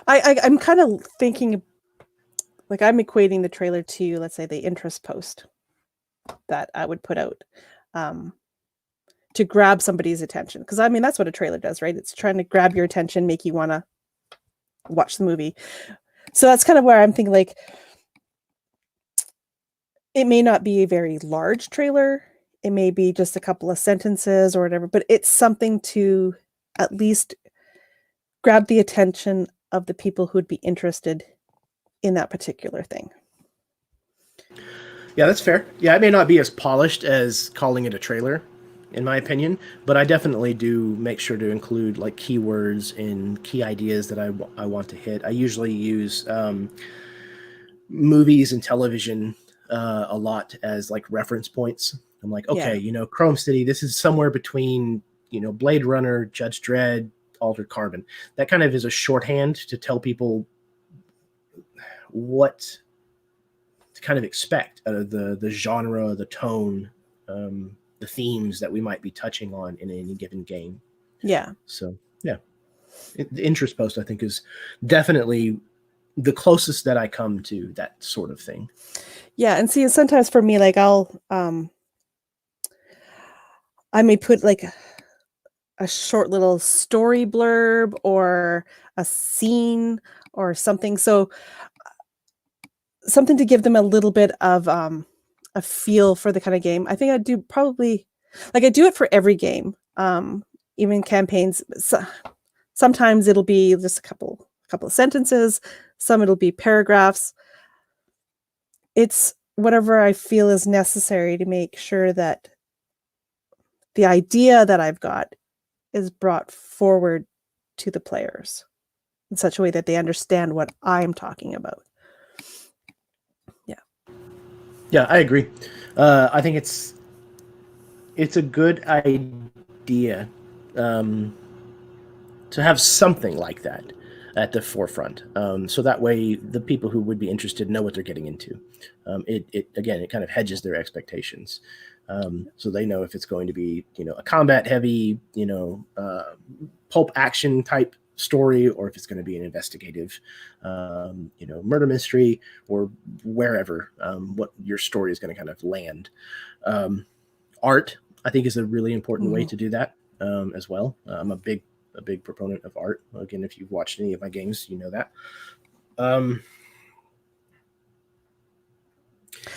I'm kind of thinking, like, I'm equating the trailer to, let's say, the interest post that I would put out to grab somebody's attention. Because I mean, that's what a trailer does, right? It's trying to grab your attention, make you want to watch the movie. So that's kind of where I'm thinking, like, it may not be a very large trailer. It may be just a couple of sentences or whatever, but it's something to at least grab the attention of the people who would be interested in that particular thing.
Yeah, that's fair. Yeah, it may not be as polished as calling it a trailer, in my opinion, but I definitely do make sure to include like keywords and key ideas that I want to hit. I usually use movies and television a lot as like reference points. I'm like, okay,
Yeah.
Chrome City, this is somewhere between, Blade Runner, Judge Dredd, Altered Carbon. That kind of is a shorthand to tell people what to kind of expect out of the genre, the tone, the themes that we might be touching on in any given game.
Yeah.
So yeah, the interest post I think is definitely the closest that I come to that sort of thing.
Yeah. And see, sometimes for me, like, I may put like a short little story blurb or a scene or something. So something to give them a little bit of a feel for the kind of game. I think I'd do probably, like I do it for every game, even campaigns. So, sometimes it'll be just a couple of sentences. Some it'll be paragraphs. It's whatever I feel is necessary to make sure that the idea that I've got is brought forward to the players in such a way that they understand what I'm talking about.
Yeah, I agree. I think it's a good idea to have something like that at the forefront, so that way the people who would be interested know what they're getting into. It again, it kind of hedges their expectations, so they know if it's going to be a combat heavy pulp action type story, or if it's going to be an investigative murder mystery, or wherever what your story is going to kind of land. Art, I think, is a really important way to do that as well. I'm a big proponent of art. Again, if you've watched any of my games, you know that.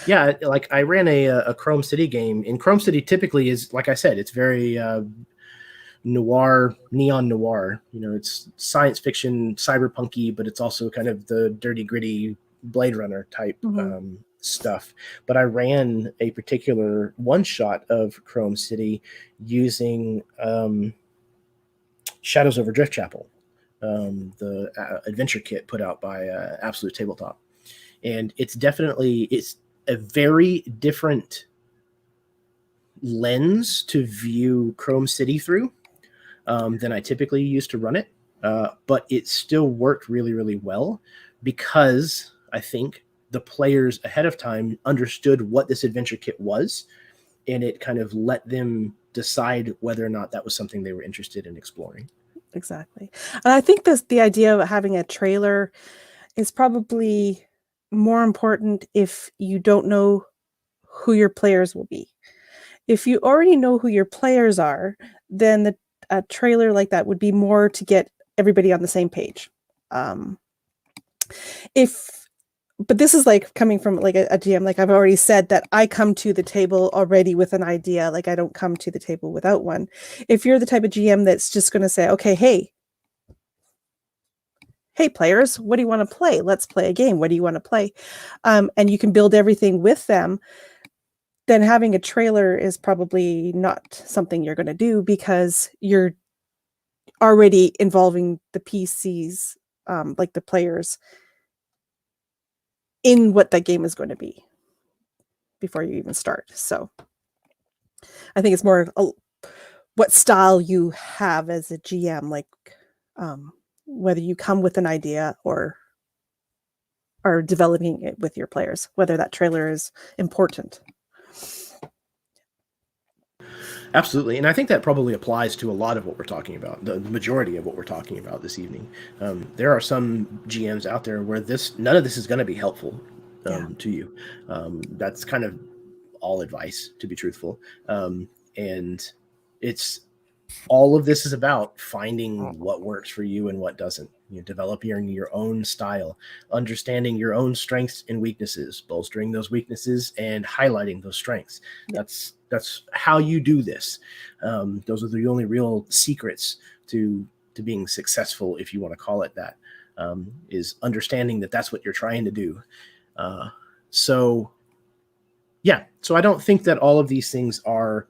Yeah, like I ran a Chrome City game. In Chrome City, typically is, like I said, it's very noir, neon noir. It's science fiction, cyberpunky, but it's also kind of the dirty, gritty Blade Runner type stuff. But I ran a particular one shot of Chrome City using Shadows over Drift Chapel, the adventure kit put out by Absolute Tabletop. And it's a very different lens to view Chrome City through than I typically use to run it. But it still worked really, really well because I think the players ahead of time understood what this adventure kit was, and it kind of let them decide whether or not that was something they were interested in exploring.
Exactly. And I think the idea of having a trailer is probably more important if you don't know who your players will be. If you already know who your players are, then a trailer like that would be more to get everybody on the same page. But this is like coming from like a GM, like I've already said that I come to the table already with an idea. Like I don't come to the table without one. If you're the type of GM that's just going to say, okay, hey players, what do you want to play? Let's play a game. What do you want to play? And you can build everything with them. Then having a trailer is probably not something you're going to do because you're already involving the PCs, like the players, in what that game is going to be before you even start. So I think it's more what style you have as a GM, like whether you come with an idea or are developing it with your players, whether that trailer is important.
Absolutely. And I think that probably applies to a lot of what we're talking about, the majority of what we're talking about this evening. There are some GMs out there where none of this is going to be helpful to you. That's kind of all advice, to be truthful. And it's all of this is about finding what works for you and what doesn't. Developing your own style, understanding your own strengths and weaknesses, bolstering those weaknesses and highlighting those strengths. That's how you do this. Those are the only real secrets to being successful, if you want to call it that, is understanding that that's what you're trying to do. So I don't think that all of these things are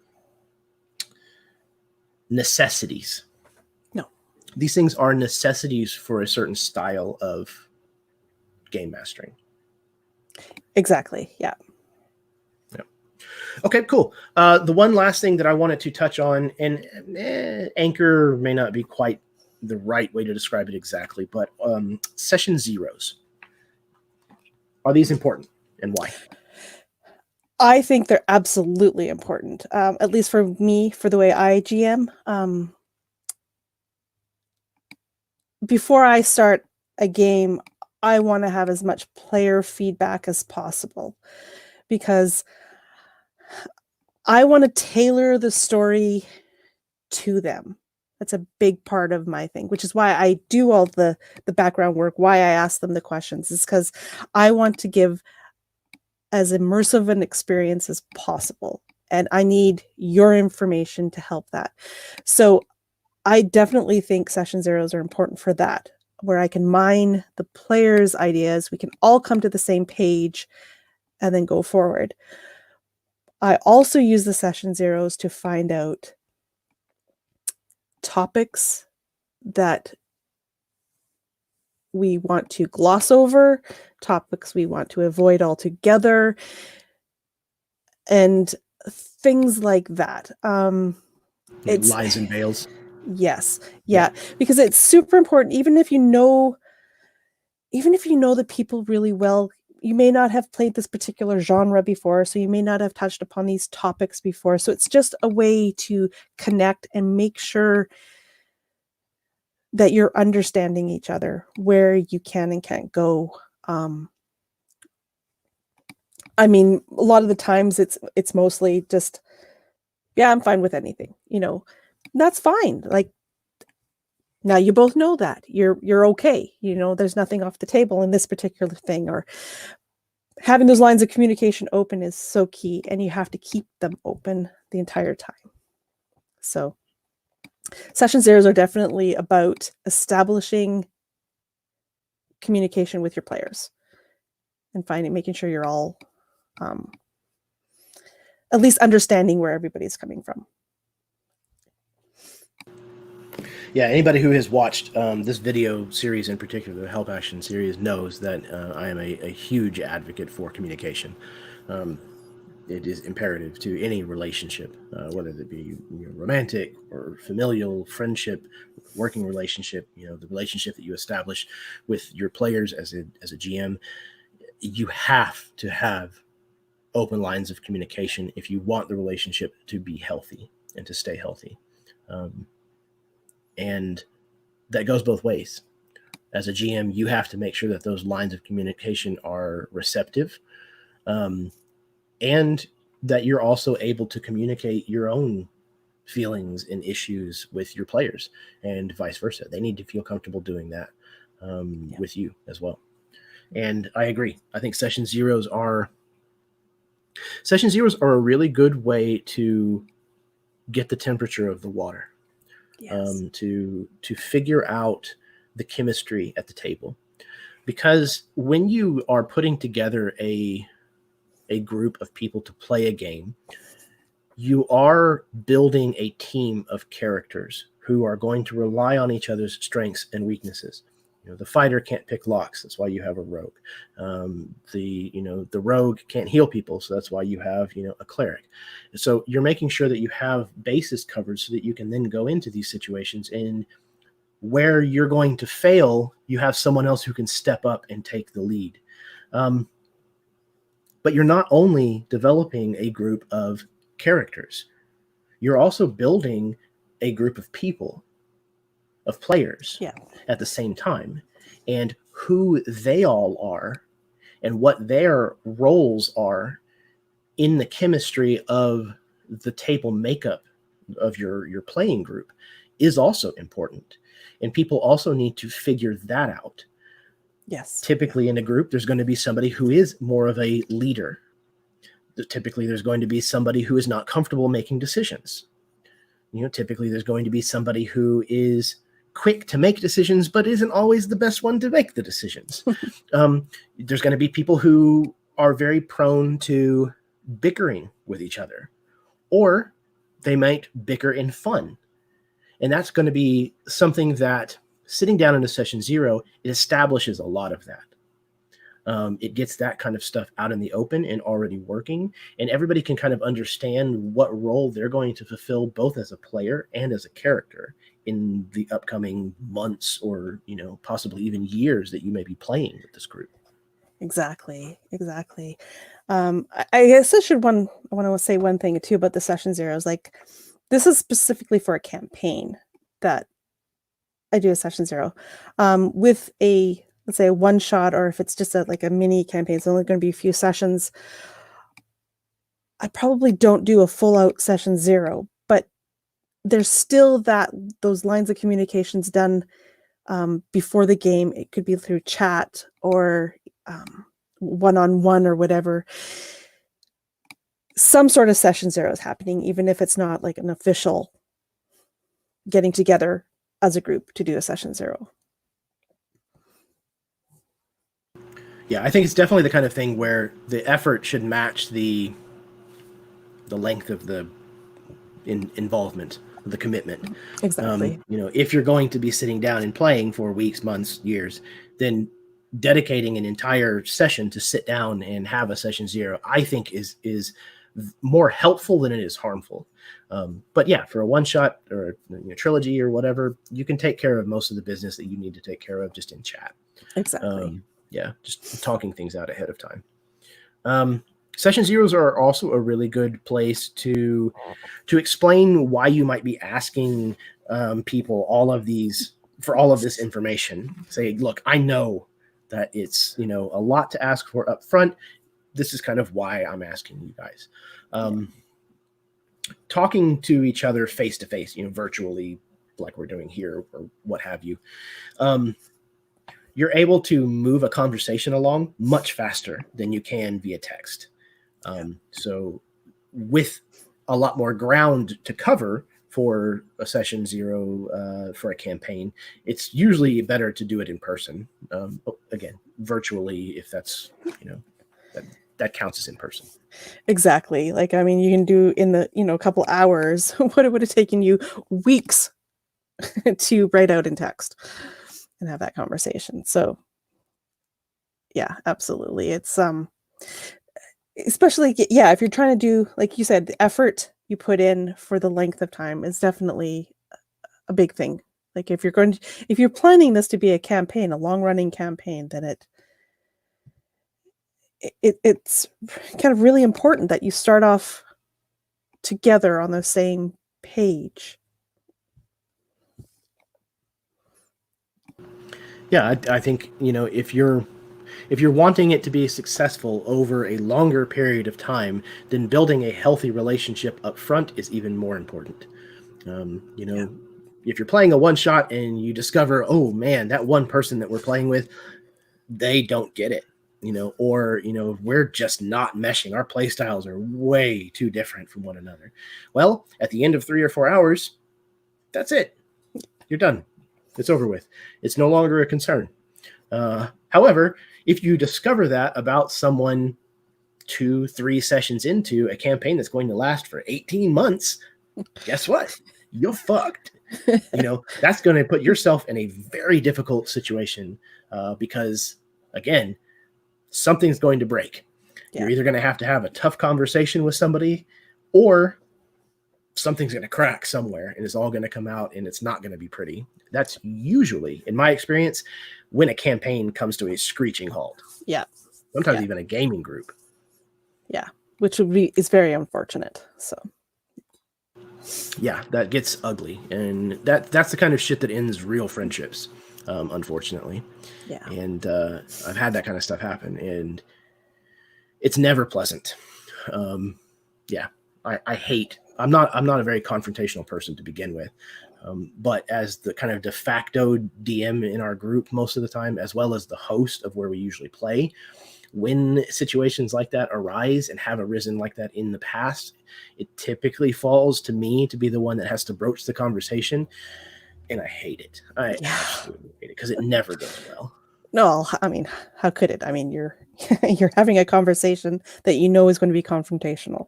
necessities.
No.
These things are necessities for a certain style of game mastering.
Exactly. Yeah.
Okay, cool. The one last thing that I wanted to touch on, and anchor may not be quite the right way to describe it exactly, but session zeros. Are these important, and why?
I think they're absolutely important, at least for me, for the way I GM. Before I start a game, I want to have as much player feedback as possible because I want to tailor the story to them. That's a big part of my thing, which is why I do all the background work, why I ask them the questions, is because I want to give as immersive an experience as possible. And I need your information to help that. So I definitely think session zeros are important for that, where I can mine the players' ideas. We can all come to the same page and then go forward. I also use the session zeros to find out topics that we want to gloss over, topics we want to avoid altogether, and things like that. It's
Lies and veils.
yes, yeah, because it's super important. Even if you know the people really well, you may not have played this particular genre before, so you may not have touched upon these topics before. So it's just a way to connect and make sure that you're understanding each other, where you can and can't go. I mean, a lot of the times it's mostly just, yeah, I'm fine with anything, that's fine. Like, now you both know that you're okay. There's nothing off the table in this particular thing, or having those lines of communication open is so key, and you have to keep them open the entire time. So session zeros are definitely about establishing communication with your players and making sure you're all at least understanding where everybody's coming from.
Yeah, anybody who has watched this video series in particular, the Help Action series, knows that I am a huge advocate for communication. It is imperative to any relationship, whether it be romantic or familial, friendship, working relationship. The relationship that you establish with your players as a GM, you have to have open lines of communication if you want the relationship to be healthy and to stay healthy. And that goes both ways. As a GM, you have to make sure that those lines of communication are receptive, and that you're also able to communicate your own feelings and issues with your players, and vice versa. They need to feel comfortable doing that with you as well. And I agree. I think session zeros are a really good way to get the temperature of the water.
Yes.
To figure out the chemistry at the table, because when you are putting together a group of people to play a game, you are building a team of characters who are going to rely on each other's strengths and weaknesses. The fighter can't pick locks, that's why you have a rogue. The rogue can't heal people, so that's why you have a cleric. So you're making sure that you have bases covered so that you can then go into these situations, and where you're going to fail, you have someone else who can step up and take the lead. But you're not only developing a group of characters, you're also building a group of people, of players, at the same time, and who they all are and what their roles are in the chemistry of the table makeup of your playing group is also important. And people also need to figure that out.
Yes.
Typically in a group, there's going to be somebody who is more of a leader. Typically there's going to be somebody who is not comfortable making decisions. Typically there's going to be somebody who is quick to make decisions, but isn't always the best one to make the decisions. There's going to be people who are very prone to bickering with each other, or they might bicker in fun. And that's going to be something that, sitting down in a session zero, it establishes a lot of that. It gets that kind of stuff out in the open and already working, and everybody can kind of understand what role they're going to fulfill, both as a player and as a character, in the upcoming months or possibly even years that you may be playing with this group.
Exactly. I guess I want to say one thing too about the session zeros. Like, this is specifically for a campaign that I do a session zero with let's say a one shot, or if it's just a mini campaign, it's only going to be a few sessions. I probably don't do a full out session zero, but there's still those lines of communications done before the game. It could be through chat or one-on-one or whatever, some sort of session zero is happening, even if it's not like an official getting together as a group to do a session zero.
Yeah, I think it's definitely the kind of thing where the effort should match the length of the involvement, the commitment.
Exactly.
If you're going to be sitting down and playing for weeks, months, years, then dedicating an entire session to sit down and have a session zero, I think is more helpful than it is harmful. But yeah, for a one shot or a trilogy or whatever, you can take care of most of the business that you need to take care of just in chat.
Exactly.
Yeah, just talking things out ahead of time. Session zeros are also a really good place to explain why you might be asking people all of this information. Say, look, I know that it's a lot to ask for up front. This is kind of why I'm asking you guys. Talking to each other face to face, virtually, like we're doing here or what have you. You're able to move a conversation along much faster than you can via text. So with a lot more ground to cover for a session zero for a campaign, it's usually better to do it in person. Again, virtually, if that's, that counts as in person.
Exactly. Like, I mean, you can do in the, a couple hours what it would have taken you weeks to write out in text and have that conversation. So yeah, absolutely. It's especially, yeah, if you're trying to do, like you said, the effort you put in for the length of time is definitely a big thing. Like if you're planning this to be a campaign, a long running campaign, then it's kind of really important that you start off together on the same page.
Yeah, I think if you're wanting it to be successful over a longer period of time, then building a healthy relationship up front is even more important. If you're playing a one shot and you discover, oh man, that one person that we're playing with, they don't get it, or we're just not meshing. Our play styles are way too different from one another. Well, at the end of 3 or 4 hours, that's it. You're done. It's over with. It's no longer a concern. However, if you discover that about someone 2-3 sessions into a campaign that's going to last for 18 months, guess what? You're fucked. That's going to put yourself in a very difficult situation because, again, something's going to break. Yeah. You're either going to have a tough conversation with somebody, or something's going to crack somewhere and it's all going to come out and it's not going to be pretty. That's usually, in my experience, when a campaign comes to a screeching halt.
Yeah.
Sometimes even a gaming group.
Yeah, which is very unfortunate. So
yeah, that gets ugly, and that's the kind of shit that ends real friendships, unfortunately.
Yeah.
And I've had that kind of stuff happen, and it's never pleasant. Yeah, I hate. I'm not a very confrontational person to begin with, but as the kind of de facto DM in our group most of the time, as well as the host of where we usually play, when situations like that arise and have arisen like that in the past, it typically falls to me to be the one that has to broach the conversation, and I hate it. I absolutely hate it because it never goes well.
No, I mean, how could it? I mean, you're having a conversation that is going to be confrontational.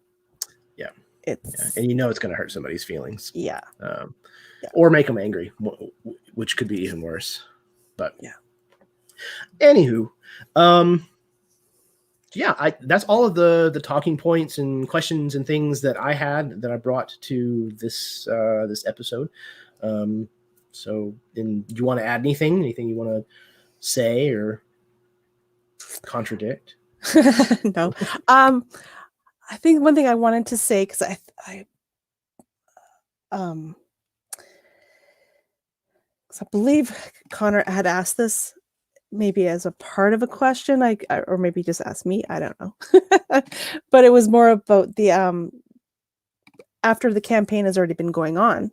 Yeah,
and
it's going to hurt somebody's feelings.
Yeah.
Or make them angry, which could be even worse. But
yeah.
Anywho, yeah, that's all of the talking points and questions and things that I had that I brought to this episode. So, do you want to add anything? Anything you want to say or contradict?
No. I think one thing I wanted to say, because I believe Connor had asked this maybe as a part of a question, or maybe just asked me, I don't know. But it was more about the after the campaign has already been going on,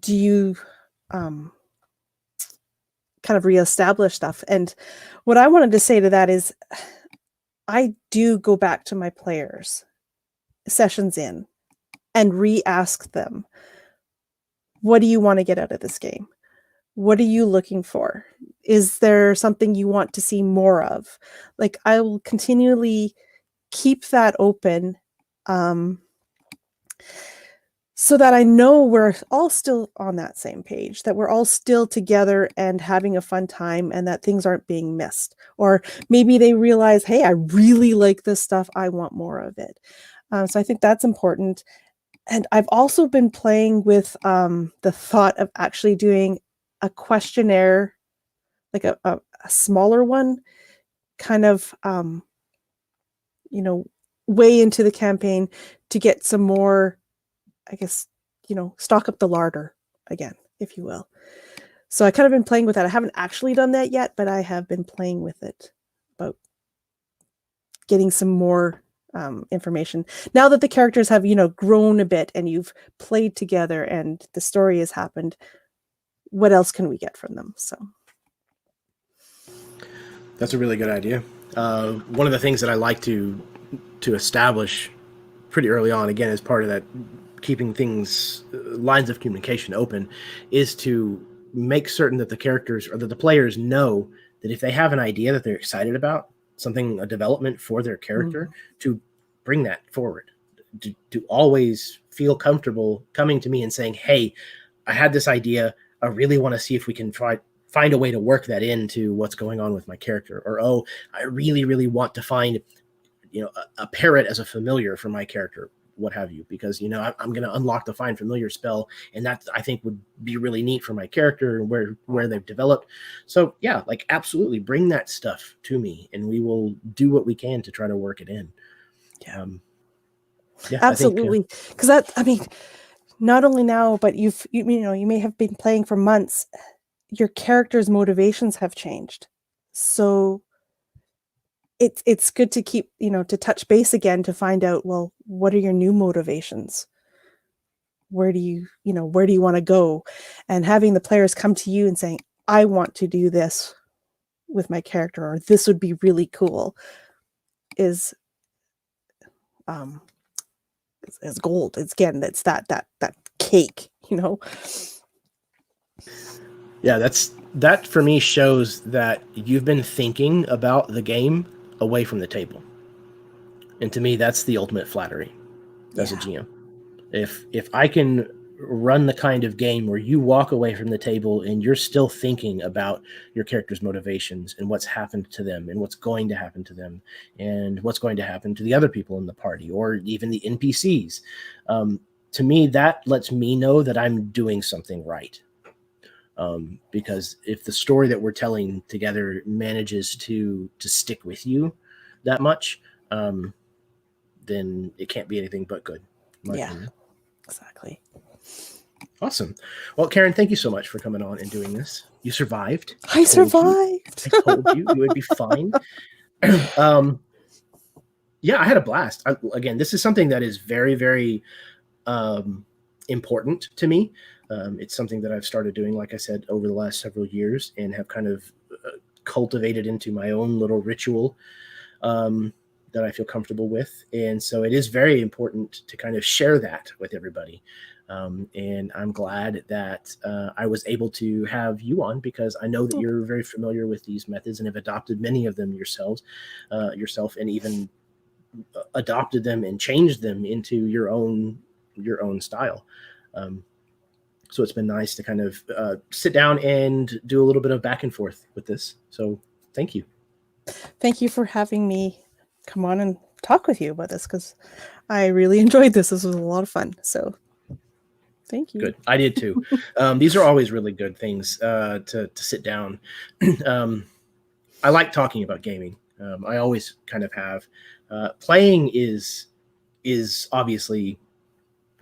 do you kind of reestablish stuff. And what I wanted to say to that is I do go back to my players sessions in and re-ask them, what do you want to get out of this game? What are you looking for? Is there something you want to see more of? Like, I will continually keep that open, so that I know we're all still on that same page, that we're all still together and having a fun time, and that things aren't being missed. Or maybe they realize, hey, I really like this stuff. I want more of it. So I think that's important. And I've also been playing with the thought of actually doing a questionnaire, like a smaller one, kind of, way into the campaign to get some more, I guess, stock up the larder again, if you will. So I kind of been playing with that. I haven't actually done that yet, but I have been playing with it about getting some more information. Now that the characters have, grown a bit and you've played together and the story has happened, what else can we get from them? So
That's a really good idea. One of the things that I like to establish pretty early on, again, as part of that keeping things lines of communication open, is to make certain that the characters or that the players know that if they have an idea that they're excited about, something, a development for their character, to bring that forward, to always feel comfortable coming to me and saying, hey, I had this idea. I really want to see if we can find a way to work that into what's going on with my character. Or, oh, I really, really want to find, a parrot as a familiar for my character, what have you, because, I'm going to unlock the find familiar spell. And that, I think, would be really neat for my character and where they've developed. So yeah, like, absolutely bring that stuff to me and we will do what we can to try to work it in.
Yeah, absolutely. Because not only now, but you may have been playing for months. Your character's motivations have changed. So it's good to keep, to touch base again to find out, well, what are your new motivations? Where do you want to go? And having the players come to you and saying, I want to do this with my character, or this would be really cool, is gold. It's that cake,
Yeah, that for me shows that you've been thinking about the game away from the table. And to me, that's the ultimate flattery as a GM. If I can run the kind of game where you walk away from the table and you're still thinking about your character's motivations and what's happened to them and what's going to happen to them and what's going to happen to the other people in the party or even the NPCs, to me, that lets me know that I'm doing something right. Because if the story that we're telling together manages to stick with you that much, then it can't be anything but good.
Opinion. Exactly.
Awesome. Well, Karen, thank you so much for coming on and doing this. You survived.
I survived.
I told you would be fine. Yeah, I had a blast. Again, this is something that is very, very important to me. It's something that I've started doing, like I said, over the last several years and have kind of cultivated into my own little ritual that I feel comfortable with. And so it is very important to kind of share that with everybody. And I'm glad that I was able to have you on, because I know that you're very familiar with these methods and have adopted many of them yourself, and even adopted them and changed them into your own style. So it's been nice to kind of sit down and do a little bit of back and forth with this. So thank you.
Thank you for having me come on and talk with you about this, because I really enjoyed this. This was a lot of fun. So thank you.
Good. I did too. These are always really good things to sit down. I like talking about gaming. I always kind of have. Playing is obviously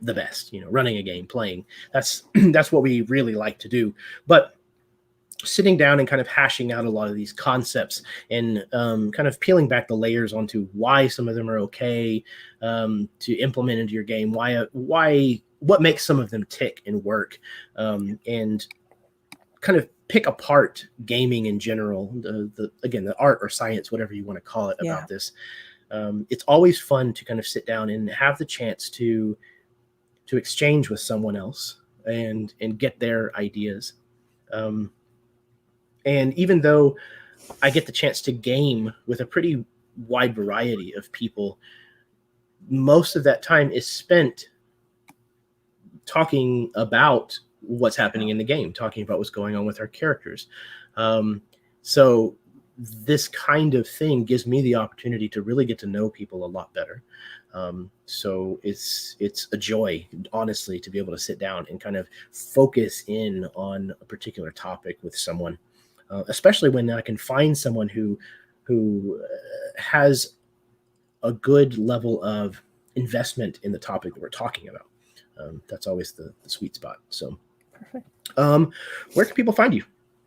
the best, running a game, playing. That's what we really like to do. But sitting down and kind of hashing out a lot of these concepts and kind of peeling back the layers onto why some of them are okay to implement into your game, why what makes some of them tick and work, and kind of pick apart gaming in general, again, the art or science, whatever you want to call it,
Yeah.
about this. It's always fun to kind of sit down and have the chance to exchange with someone else and get their ideas. And even though I get the chance to game with a pretty wide variety of people, most of that time is spent talking about what's happening in the game, talking about what's going on with our characters. So this kind of thing gives me the opportunity to really get to know people a lot better. So it's a joy, honestly, to be able to sit down and kind of focus in on a particular topic with someone, especially when I can find someone who has a good level of investment in the topic that we're talking about. That's always the sweet spot. So,
Perfect.
Where can people find you?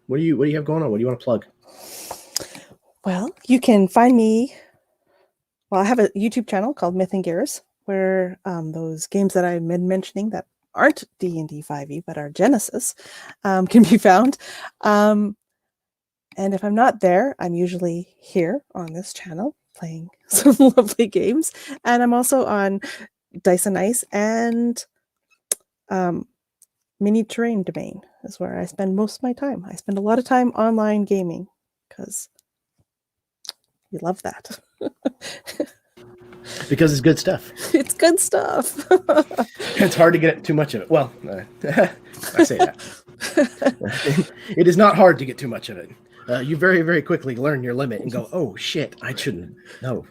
What do you have going on? What do you want to plug?
Well, you can find me. Well, I have a YouTube channel called Myth and Gears, where those games that I've been mentioning that aren't D&D 5e but are Genesis can be found. And if I'm not there, I'm usually here on this channel playing some lovely games. And I'm also on Dice and Ice and Mini Terrain Domain is where I spend most of my time. I spend a lot of time online gaming because we love that.
Because it's good stuff.
It's good stuff.
It's hard to get too much of it. Well, I say that. It is not hard to get too much of it. You very, very quickly learn your limit and go, oh, shit, I shouldn't. No.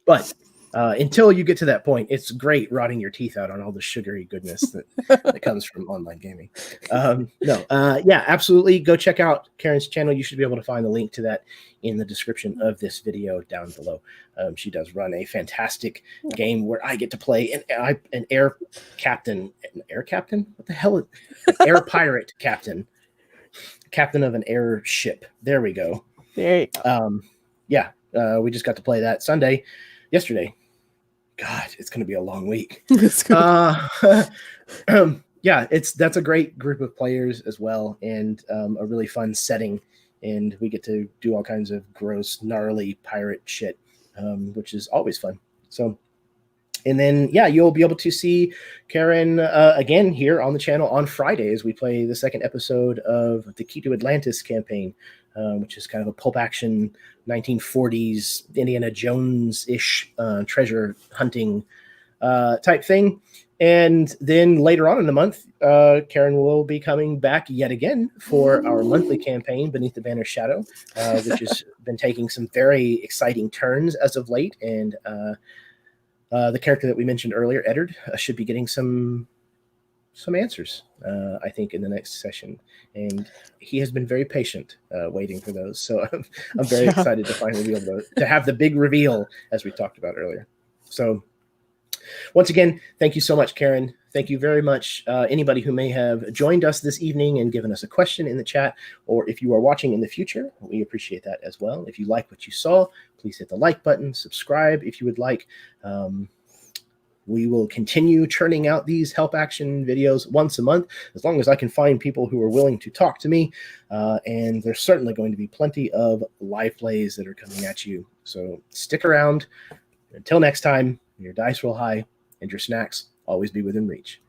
But until you get to that point, it's great rotting your teeth out on all the sugary goodness that comes from online gaming. Yeah, absolutely. Go check out Karen's channel. You should be able to find the link to that in the description of this video down below. She does run a fantastic game where I get to play an air captain. An air captain? What the hell? An air pirate captain. Captain of an airship. There we go.
There you go.
Yeah, we just got to play that yesterday. God, it's going to be a long week. Yeah, that's a great group of players as well, and a really fun setting. And we get to do all kinds of gross, gnarly pirate shit, which is always fun. So, and then, yeah, you'll be able to see Karen again here on the channel on Friday as we play the second episode of the Key to Atlantis campaign, which is kind of a pulp action 1940s Indiana Jones-ish treasure hunting type thing. And then later on in the month, Karen will be coming back yet again for our monthly campaign, Beneath the Banner Shadow, which has been taking some very exciting turns as of late. And the character that we mentioned earlier, Eddard, should be getting some answers, I think, in the next session. And he has been very patient waiting for those. So I'm very excited to finally be able to have the big reveal, as we talked about earlier. So once again, thank you so much, Karen. Thank you very much. Anybody who may have joined us this evening and given us a question in the chat, or if you are watching in the future, we appreciate that as well. If you like what you saw, please hit the like button, subscribe if you would like. We will continue churning out these help action videos once a month, as long as I can find people who are willing to talk to me. And there's certainly going to be plenty of live plays that are coming at you. So stick around. Until next time, your dice roll high and your snacks always be within reach.